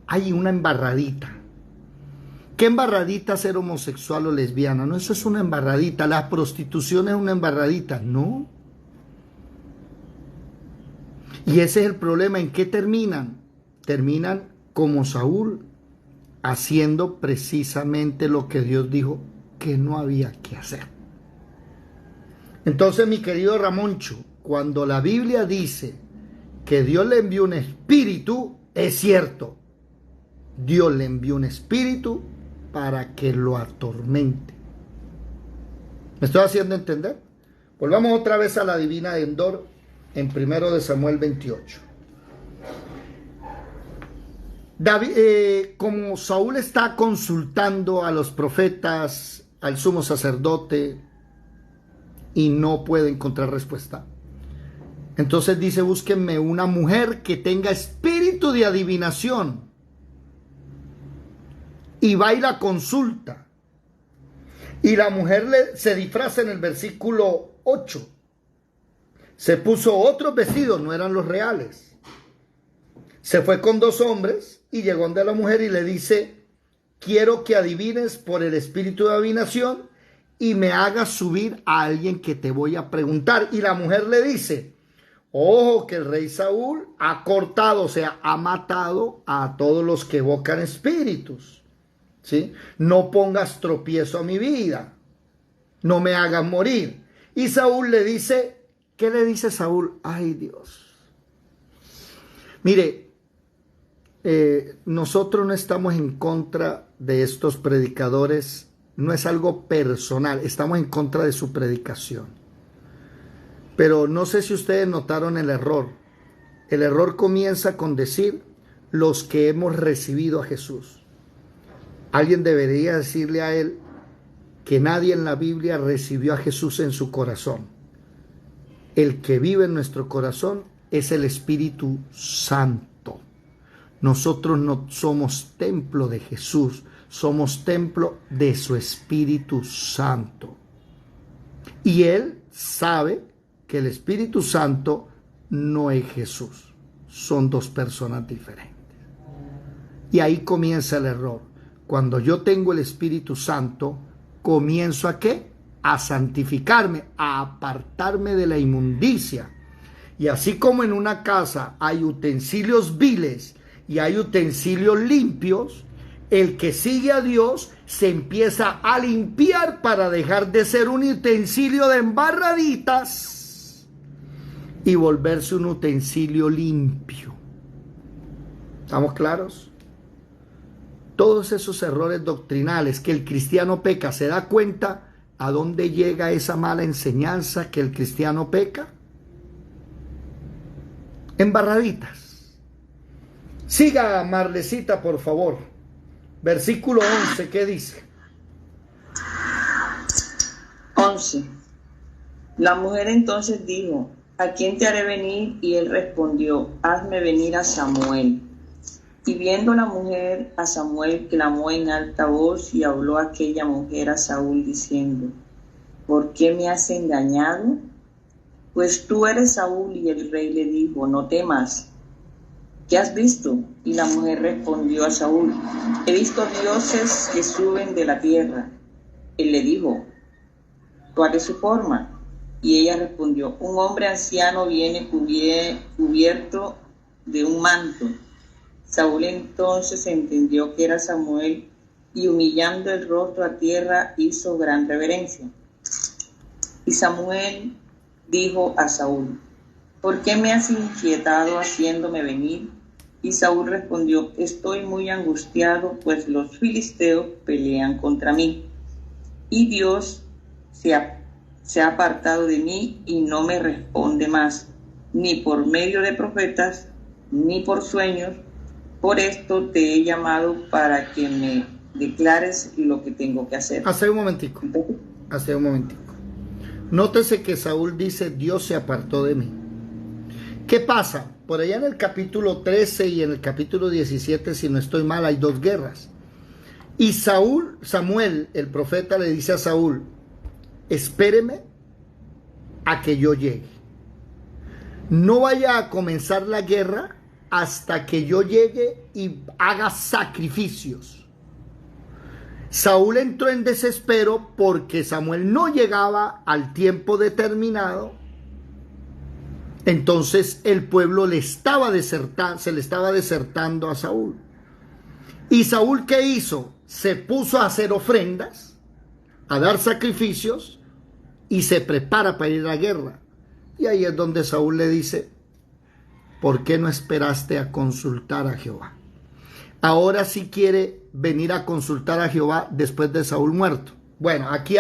hay una embarradita. ¿Qué embarradita ser homosexual o lesbiana? No, eso es una embarradita. La prostitución es una embarradita. No. Y ese es el problema. ¿En qué terminan? Terminan como Saúl, haciendo precisamente lo que Dios dijo que no había que hacer. Entonces, mi querido Ramoncho, cuando la Biblia dice que Dios le envió un espíritu, es cierto. Dios le envió un espíritu para que lo atormente. ¿Me estoy haciendo entender? Volvamos otra vez a la divina de Endor en 1 de Samuel 28. David, como Saúl está consultando a los profetas, al sumo sacerdote, y no puede encontrar respuesta, entonces dice: búsquenme una mujer que tenga espíritu de adivinación. Y va y la consulta. Y la mujer se disfraza en el versículo 8. Se puso otros vestidos, no eran los reales. Se fue con 2 hombres y llegó donde la mujer y le dice: quiero que adivines por el espíritu de adivinación y me hagas subir a alguien que te voy a preguntar. Y la mujer le dice: ojo, que el rey Saúl ha cortado, o sea, ha matado a todos los que evocan espíritus. ¿Sí? No pongas tropiezo a mi vida, no me hagas morir. Y Saúl le dice, ¿qué le dice Saúl? Ay, Dios. Mire, nosotros no estamos en contra de estos predicadores, no es algo personal, estamos en contra de su predicación. Pero no sé si ustedes notaron el error. El error comienza con decir los que hemos recibido a Jesús. Alguien debería decirle a él que nadie en la Biblia recibió a Jesús en su corazón. El que vive en nuestro corazón es el Espíritu Santo. Nosotros no somos templo de Jesús, somos templo de su Espíritu Santo. Y él sabe que el Espíritu Santo no es Jesús, son 2 personas diferentes. Y ahí comienza el error. Cuando yo tengo el Espíritu Santo, comienzo ¿a qué? A santificarme, a apartarme de la inmundicia. Y así como en una casa hay utensilios viles y hay utensilios limpios, el que sigue a Dios se empieza a limpiar para dejar de ser un utensilio de embarraditas y volverse un utensilio limpio. ¿Estamos claros? Todos esos errores doctrinales que el cristiano peca, ¿se da cuenta a dónde llega esa mala enseñanza que el cristiano peca? embarraditas. Siga, Marlecita, por favor. Versículo 11, ¿qué dice? 11. La mujer entonces dijo: ¿a quién te haré venir? Y él respondió: hazme venir a Samuel. Y viendo la mujer a Samuel, clamó en alta voz, y habló aquella mujer a Saúl diciendo: ¿por qué me has engañado? Pues tú eres Saúl. Y el rey le dijo: no temas. ¿Qué has visto? Y la mujer respondió a Saúl: he visto dioses que suben de la tierra. Él le dijo: ¿cuál es su forma? Y ella respondió: un hombre anciano viene cubierto de un manto. Saúl entonces entendió que era Samuel, y humillando el rostro a tierra hizo gran reverencia. Y Samuel dijo a Saúl: ¿por qué me has inquietado haciéndome venir? Y Saúl respondió: estoy muy angustiado, pues los filisteos pelean contra mí. Y Dios se ha apartado de mí y no me responde más, ni por medio de profetas, ni por sueños. Por esto te he llamado para que me declares lo que tengo que hacer. Hace un momentico. Nótese que Saúl dice: Dios se apartó de mí. ¿Qué pasa? Por allá en el capítulo 13 y en el capítulo 17, si no estoy mal, hay 2 guerras. Y Samuel, el profeta, le dice a Saúl: espéreme a que yo llegue. No vaya a comenzar la guerra hasta que yo llegue y haga sacrificios. Saúl entró en desespero porque Samuel no llegaba al tiempo determinado. Entonces el pueblo se le estaba desertando a Saúl. ¿Y Saúl qué hizo? Se puso a hacer ofrendas, a dar sacrificios, y se prepara para ir a la guerra. Y ahí es donde Saúl le dice: ¿por qué no esperaste a consultar a Jehová? Ahora sí quiere venir a consultar a Jehová después de Saúl muerto. Bueno, aquí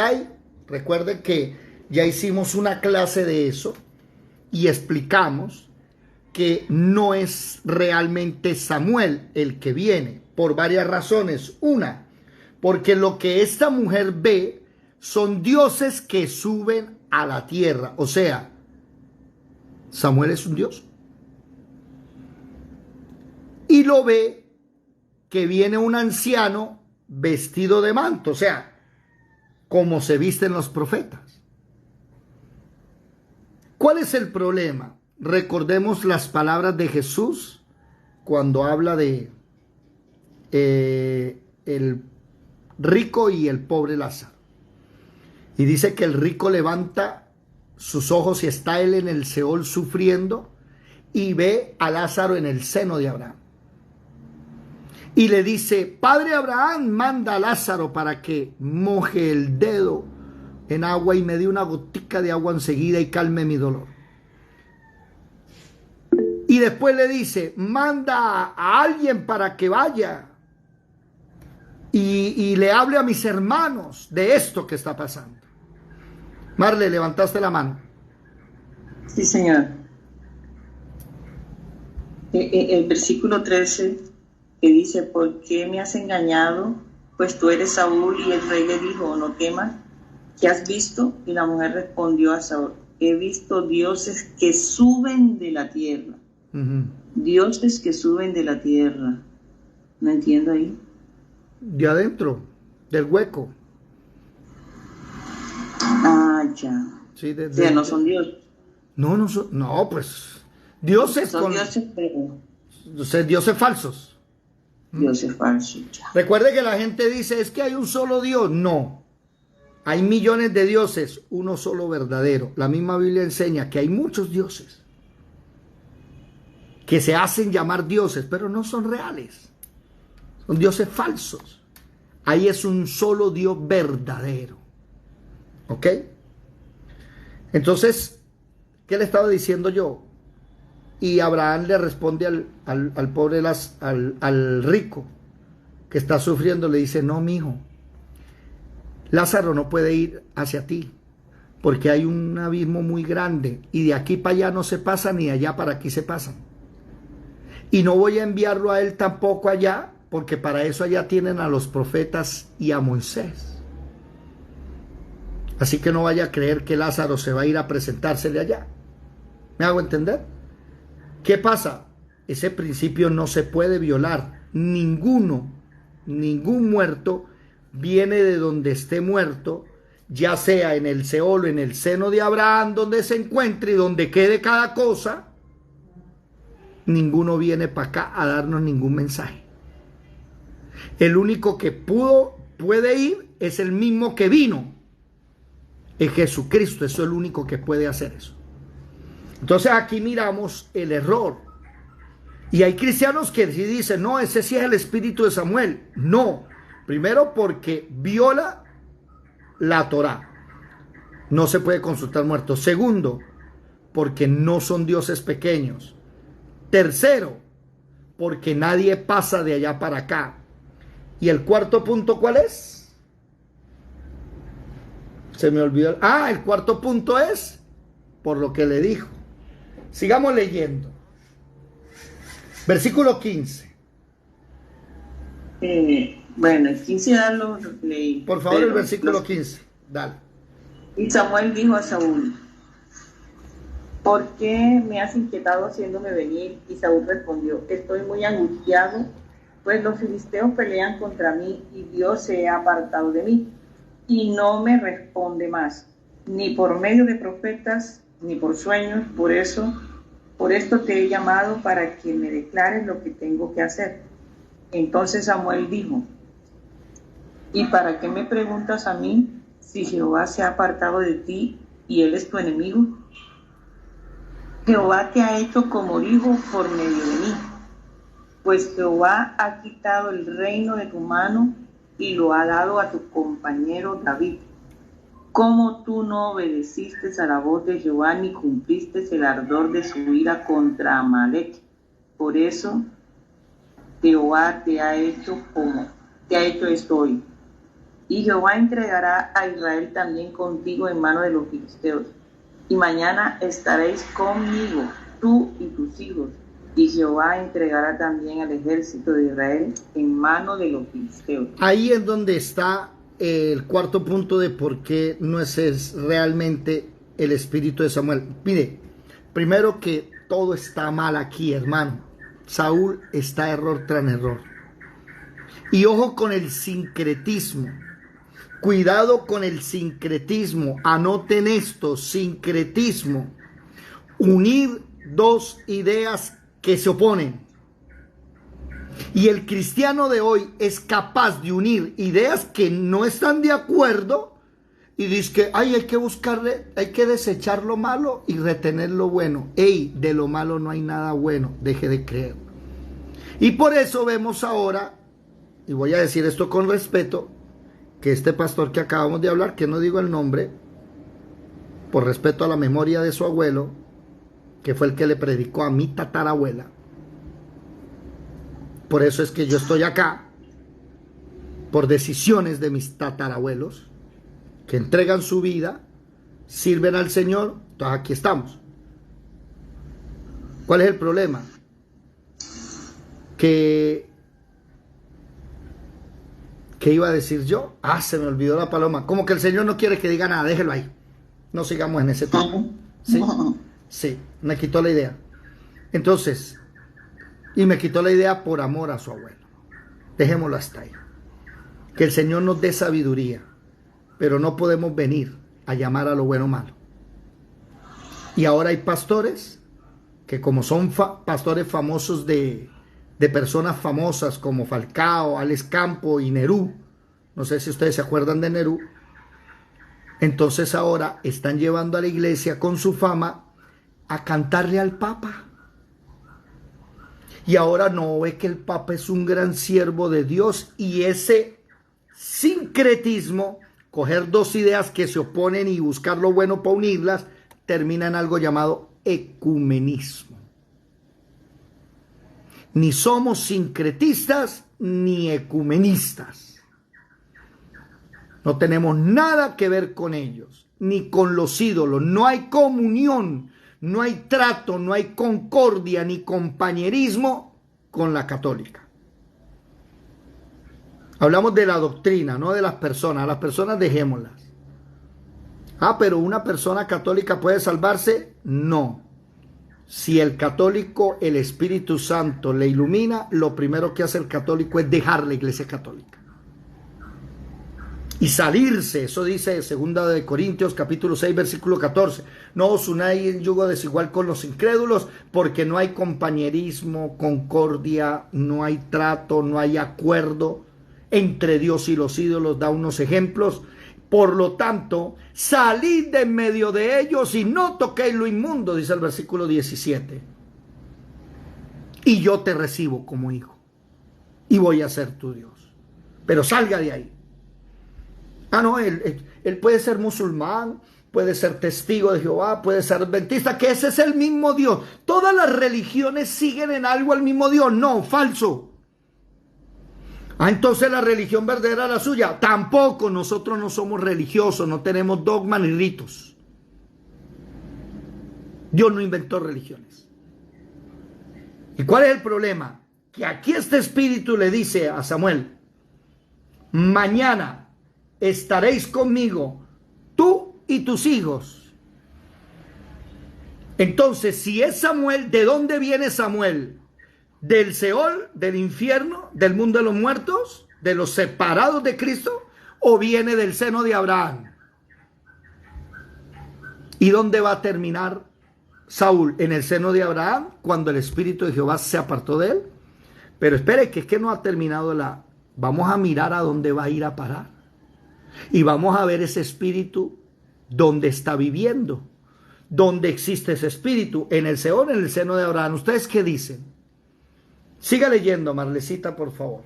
recuerden que ya hicimos una clase de eso y explicamos que no es realmente Samuel el que viene, por varias razones. Una, porque lo que esta mujer ve son dioses que suben a la tierra. O sea, Samuel es un dios. Y lo ve que viene un anciano vestido de manto, o sea, como se visten los profetas. ¿Cuál es el problema? Recordemos las palabras de Jesús cuando habla de el rico y el pobre Lázaro. Y dice que el rico levanta sus ojos y está él en el Seol sufriendo, y ve a Lázaro en el seno de Abraham. Y le dice: Padre Abraham, manda a Lázaro para que moje el dedo en agua y me dé una gotica de agua enseguida y calme mi dolor. Y después le dice: manda a alguien para que vaya y le hable a mis hermanos de esto que está pasando. Marle, levantaste la mano. Sí, señor. El versículo 13 que dice: ¿por qué me has engañado? Pues tú eres Saúl. Y el rey le dijo: no temas. ¿Qué has visto? Y la mujer respondió a Saúl: he visto dioses que suben de la tierra. Dioses que suben de la tierra. No entiendo ahí. De adentro, del hueco. Ah, ya. Sí, o sea, no son dioses. No, pues dioses son dioses, pero... o sea, dioses falsos. Dioses falsos, ya. Recuerde que la gente dice: es que hay un solo Dios. No, hay millones de dioses, uno solo verdadero. La misma Biblia enseña que hay muchos dioses que se hacen llamar dioses, pero no son reales. Son dioses falsos. Ahí es un solo Dios verdadero. ¿Ok? Entonces, ¿qué le estaba diciendo yo? Y Abraham le responde al pobre, al rico que está sufriendo, le dice: no, mi hijo, Lázaro no puede ir hacia ti, porque hay un abismo muy grande, y de aquí para allá no se pasa, ni de allá para aquí se pasan. Y no voy a enviarlo a él tampoco allá, porque para eso allá tienen a los profetas y a Moisés. Así que no vaya a creer que Lázaro se va a ir a presentársele allá. ¿Me hago entender? ¿Qué pasa? Ese principio no se puede violar. Ningún muerto viene de donde esté muerto, ya sea en el Seol o en el seno de Abraham, donde se encuentre y donde quede cada cosa. Ninguno viene para acá a darnos ningún mensaje. El único que puede ir es el mismo que vino, es Jesucristo. Eso es el único que puede hacer eso. Entonces aquí miramos el error. Y hay cristianos que sí dicen, no, ese sí es el espíritu de Samuel. No, primero porque viola la Torá. No se puede consultar muertos. Segundo, porque no son dioses pequeños. Tercero, porque nadie pasa de allá para acá. Y el cuarto punto, ¿cuál es? Se me olvidó. El cuarto punto es por lo que le dijo. Sigamos leyendo. Versículo 15. Bueno, el 15 ya lo leí. Por favor, el versículo 15. Dale. Y Samuel dijo a Saúl: ¿por qué me has inquietado haciéndome venir? Y Saúl respondió: estoy muy angustiado, pues los filisteos pelean contra mí y Dios se ha apartado de mí y no me responde más, ni por medio de profetas, ni por sueños. Por esto te he llamado para que me declares lo que tengo que hacer. Entonces Samuel dijo: ¿y para qué me preguntas a mí si Jehová se ha apartado de ti y él es tu enemigo? Jehová te ha hecho como hijo por medio de mí, pues Jehová ha quitado el reino de tu mano y lo ha dado a tu compañero David. ¿Cómo tú no obedeciste a la voz de Jehová ni cumpliste el ardor de su ira contra Amalek? Por eso Jehová te ha hecho esto hoy. Y Jehová entregará a Israel también contigo en mano de los filisteos. Y mañana estaréis conmigo, tú y tus hijos. Y Jehová entregará también al ejército de Israel en mano de los filisteos. Ahí es donde está el cuarto punto de por qué no es realmente el espíritu de Samuel. Mire, primero que todo está mal aquí, hermano. Saúl está error tras error. Y ojo con el sincretismo. Cuidado con el sincretismo. Anoten esto: sincretismo. Unir dos ideas que se oponen. Y el cristiano de hoy es capaz de unir ideas que no están de acuerdo y dice que hay que desechar lo malo y retener lo bueno. De lo malo no hay nada bueno, deje de creer. Y por eso vemos ahora, y voy a decir esto con respeto, que este pastor que acabamos de hablar, que no digo el nombre, por respeto a la memoria de su abuelo, que fue el que le predicó a mi tatarabuela. Por eso es que yo estoy acá, por decisiones de mis tatarabuelos, que entregan su vida, sirven al Señor. Entonces aquí estamos. ¿Cuál es el problema? ¿Qué iba a decir yo? Se me olvidó la paloma. Como que el Señor no quiere que diga nada, déjelo ahí. No sigamos en ese tema. Sí, me quitó la idea. Entonces, y me quitó la idea por amor a su abuelo. Dejémoslo hasta ahí. Que el Señor nos dé sabiduría, pero no podemos venir a llamar a lo bueno malo. Y ahora hay pastores que, como son pastores famosos de personas famosas como Falcao, Alex Campo y Nerú, no sé si ustedes se acuerdan de Nerú, entonces ahora están llevando a la iglesia con su fama a cantarle al Papa. Y ahora no ve que el Papa es un gran siervo de Dios, y ese sincretismo, coger dos ideas que se oponen y buscar lo bueno para unirlas, termina en algo llamado ecumenismo. Ni somos sincretistas ni ecumenistas. No tenemos nada que ver con ellos, ni con los ídolos. No hay comunión, no hay trato, no hay concordia, ni compañerismo con la católica. Hablamos de la doctrina, no de las personas. A las personas dejémoslas. Pero una persona católica puede salvarse. No. Si el católico, el Espíritu Santo le ilumina, lo primero que hace el católico es dejar la iglesia católica y salirse. Eso dice 2 de Corintios capítulo 6 versículo 14. No os unáis en yugo desigual con los incrédulos, porque no hay compañerismo, concordia, no hay trato, no hay acuerdo entre Dios y los ídolos. Da unos ejemplos. Por lo tanto, salid de en medio de ellos y no toquéis lo inmundo, dice el versículo 17. Y yo te recibo como hijo y voy a ser tu Dios. Pero salga de ahí. No, él puede ser musulmán, puede ser testigo de Jehová, puede ser adventista, que ese es el mismo Dios. Todas las religiones siguen en algo al mismo Dios. No, falso. Entonces la religión verdadera es la suya. Tampoco, nosotros no somos religiosos, no tenemos dogmas ni ritos. Dios no inventó religiones. ¿Y cuál es el problema? Que aquí este espíritu le dice a Samuel: mañana estaréis conmigo, tú y tus hijos. Entonces, si es Samuel, ¿de dónde viene Samuel? ¿Del Seol, del infierno, del mundo de los muertos, de los separados de Cristo, o viene del seno de Abraham? ¿Y dónde va a terminar Saúl? En el seno de Abraham, cuando el Espíritu de Jehová se apartó de él. Pero espere, que es que no ha terminado vamos a mirar a dónde va a ir a parar. Y vamos a ver ese espíritu dónde está viviendo, dónde existe ese espíritu, en el Seol, en el seno de Abraham. ¿Ustedes qué dicen? Siga leyendo, Marlecita, por favor.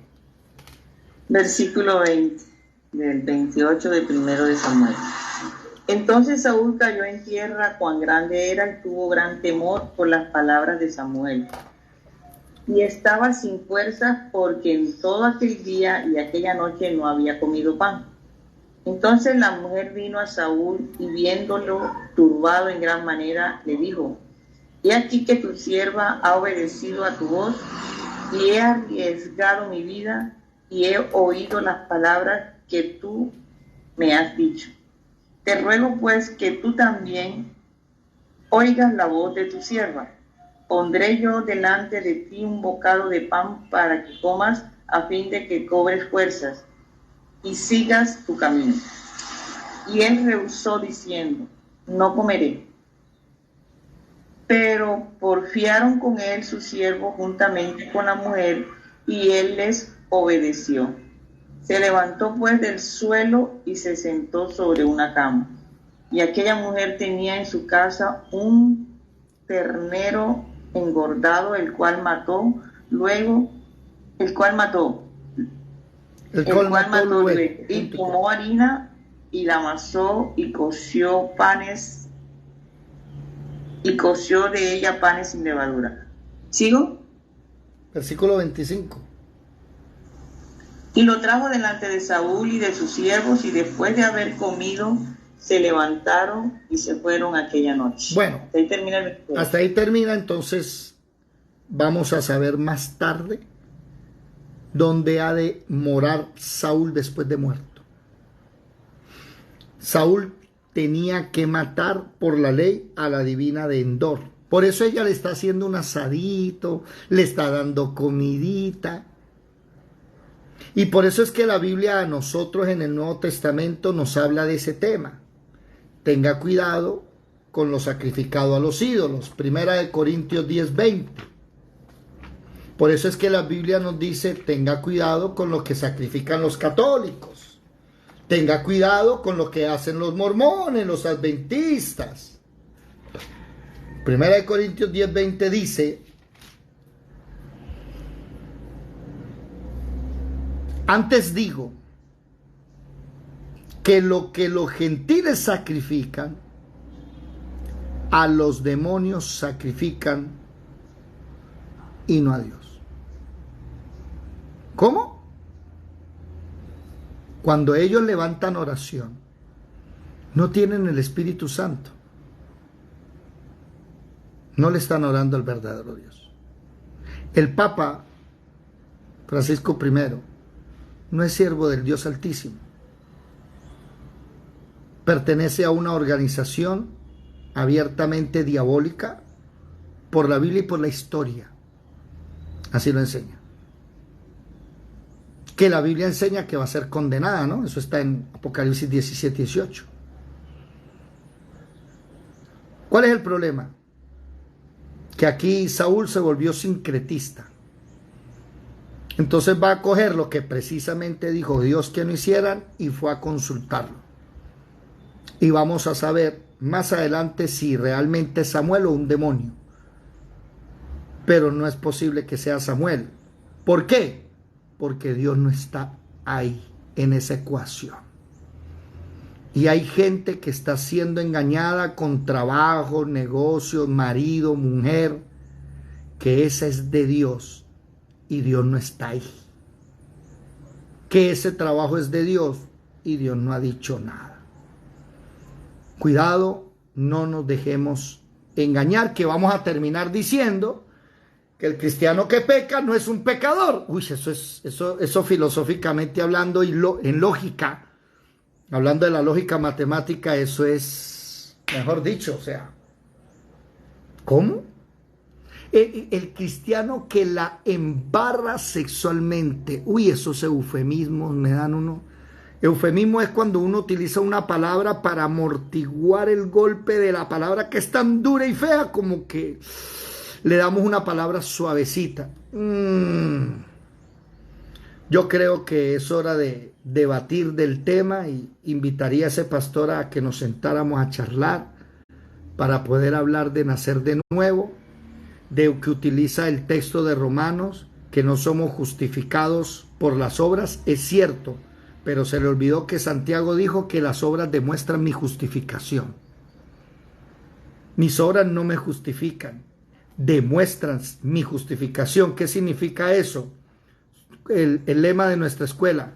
Versículo 20, del 28 del 1 de Samuel. Entonces Saúl cayó en tierra, cuán grande era, y tuvo gran temor por las palabras de Samuel. Y estaba sin fuerzas, porque en todo aquel día y aquella noche no había comido pan. Entonces la mujer vino a Saúl, y viéndolo turbado en gran manera, le dijo: he aquí que tu sierva ha obedecido a tu voz, y he arriesgado mi vida, y he oído las palabras que tú me has dicho. Te ruego pues que tú también oigas la voz de tu sierva. Pondré yo delante de ti un bocado de pan para que comas, a fin de que cobres fuerzas y sigas tu camino. Y él rehusó diciendo: no comeré. Pero porfiaron con él sus siervos juntamente con la mujer, y él les obedeció. Se levantó pues del suelo y se sentó sobre una cama. Y aquella mujer tenía en su casa un ternero engordado, el cual mató luego, y tomó harina y la amasó y coció de ella panes sin levadura. ¿Sigo? Versículo 25. Y lo trajo delante de Saúl y de sus siervos, y después de haber comido, se levantaron y se fueron aquella noche. Bueno, hasta ahí termina el versículo. Hasta ahí termina. Entonces vamos a saber más tarde dónde ha de morar Saúl después de muerto. Saúl tenía que matar por la ley a la divina de Endor. Por eso ella le está haciendo un asadito, le está dando comidita. Y por eso es que la Biblia a nosotros en el Nuevo Testamento nos habla de ese tema. Tenga cuidado con lo sacrificado a los ídolos. 1 Corintios 10:20. Por eso es que la Biblia nos dice: tenga cuidado con lo que sacrifican los católicos. Tenga cuidado con lo que hacen los mormones, los adventistas. 1 Corintios 10:20 dice: antes digo que lo que los gentiles sacrifican, a los demonios sacrifican y no a Dios. ¿Cómo? Cuando ellos levantan oración, no tienen el Espíritu Santo. No le están orando al verdadero Dios. El Papa Francisco I, no es siervo del Dios Altísimo. Pertenece a una organización abiertamente diabólica por la Biblia y por la historia. Así lo enseña. Que la Biblia enseña que va a ser condenada, ¿no? Eso está en Apocalipsis 17, 18. ¿Cuál es el problema? Que aquí Saúl se volvió sincretista. Entonces va a coger lo que precisamente dijo Dios que no hicieran y fue a consultarlo. Y vamos a saber más adelante si realmente es Samuel o un demonio. Pero no es posible que sea Samuel. ¿Por qué? Porque Dios no está ahí en esa ecuación. Y hay gente que está siendo engañada con trabajo, negocio, marido, mujer, que esa es de Dios y Dios no está ahí. Que ese trabajo es de Dios y Dios no ha dicho nada. Cuidado, no nos dejemos engañar, que vamos a terminar diciendo que el cristiano que peca no es un pecador. Uy, eso filosóficamente hablando y en lógica, hablando de la lógica matemática, eso es, mejor dicho, o sea, ¿cómo? El cristiano que la embarra sexualmente, uy, esos eufemismos me dan uno. Eufemismo es cuando uno utiliza una palabra para amortiguar el golpe de la palabra que es tan dura y fea, como que le damos una palabra suavecita. Yo creo que es hora de debatir del tema y invitaría a ese pastor a que nos sentáramos a charlar para poder hablar de nacer de nuevo, de que utiliza el texto de Romanos, que no somos justificados por las obras. Es cierto, pero se le olvidó que Santiago dijo que las obras demuestran mi justificación. Mis obras no me justifican, demuestran mi justificación. ¿Qué significa eso? El lema de nuestra escuela,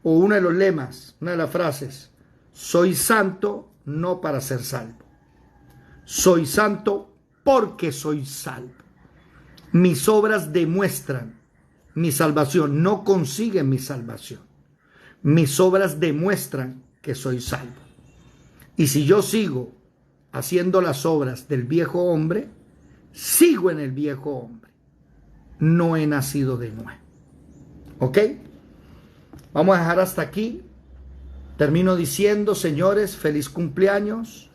o uno de los lemas, una de las frases: soy santo no para ser salvo, soy santo porque soy salvo. Mis obras demuestran mi salvación, no consiguen mi salvación. Mis obras demuestran que soy salvo. Y si yo sigo haciendo las obras del viejo hombre, sigo en el viejo hombre. No he nacido de nuevo. ¿Ok? Vamos a dejar hasta aquí. Termino diciendo, señores, feliz cumpleaños.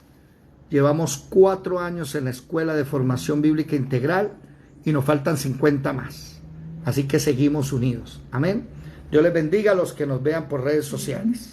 Llevamos 4 años en la Escuela de Formación Bíblica Integral y nos faltan 50 más. Así que seguimos unidos. Amén. Dios les bendiga a los que nos vean por redes sociales.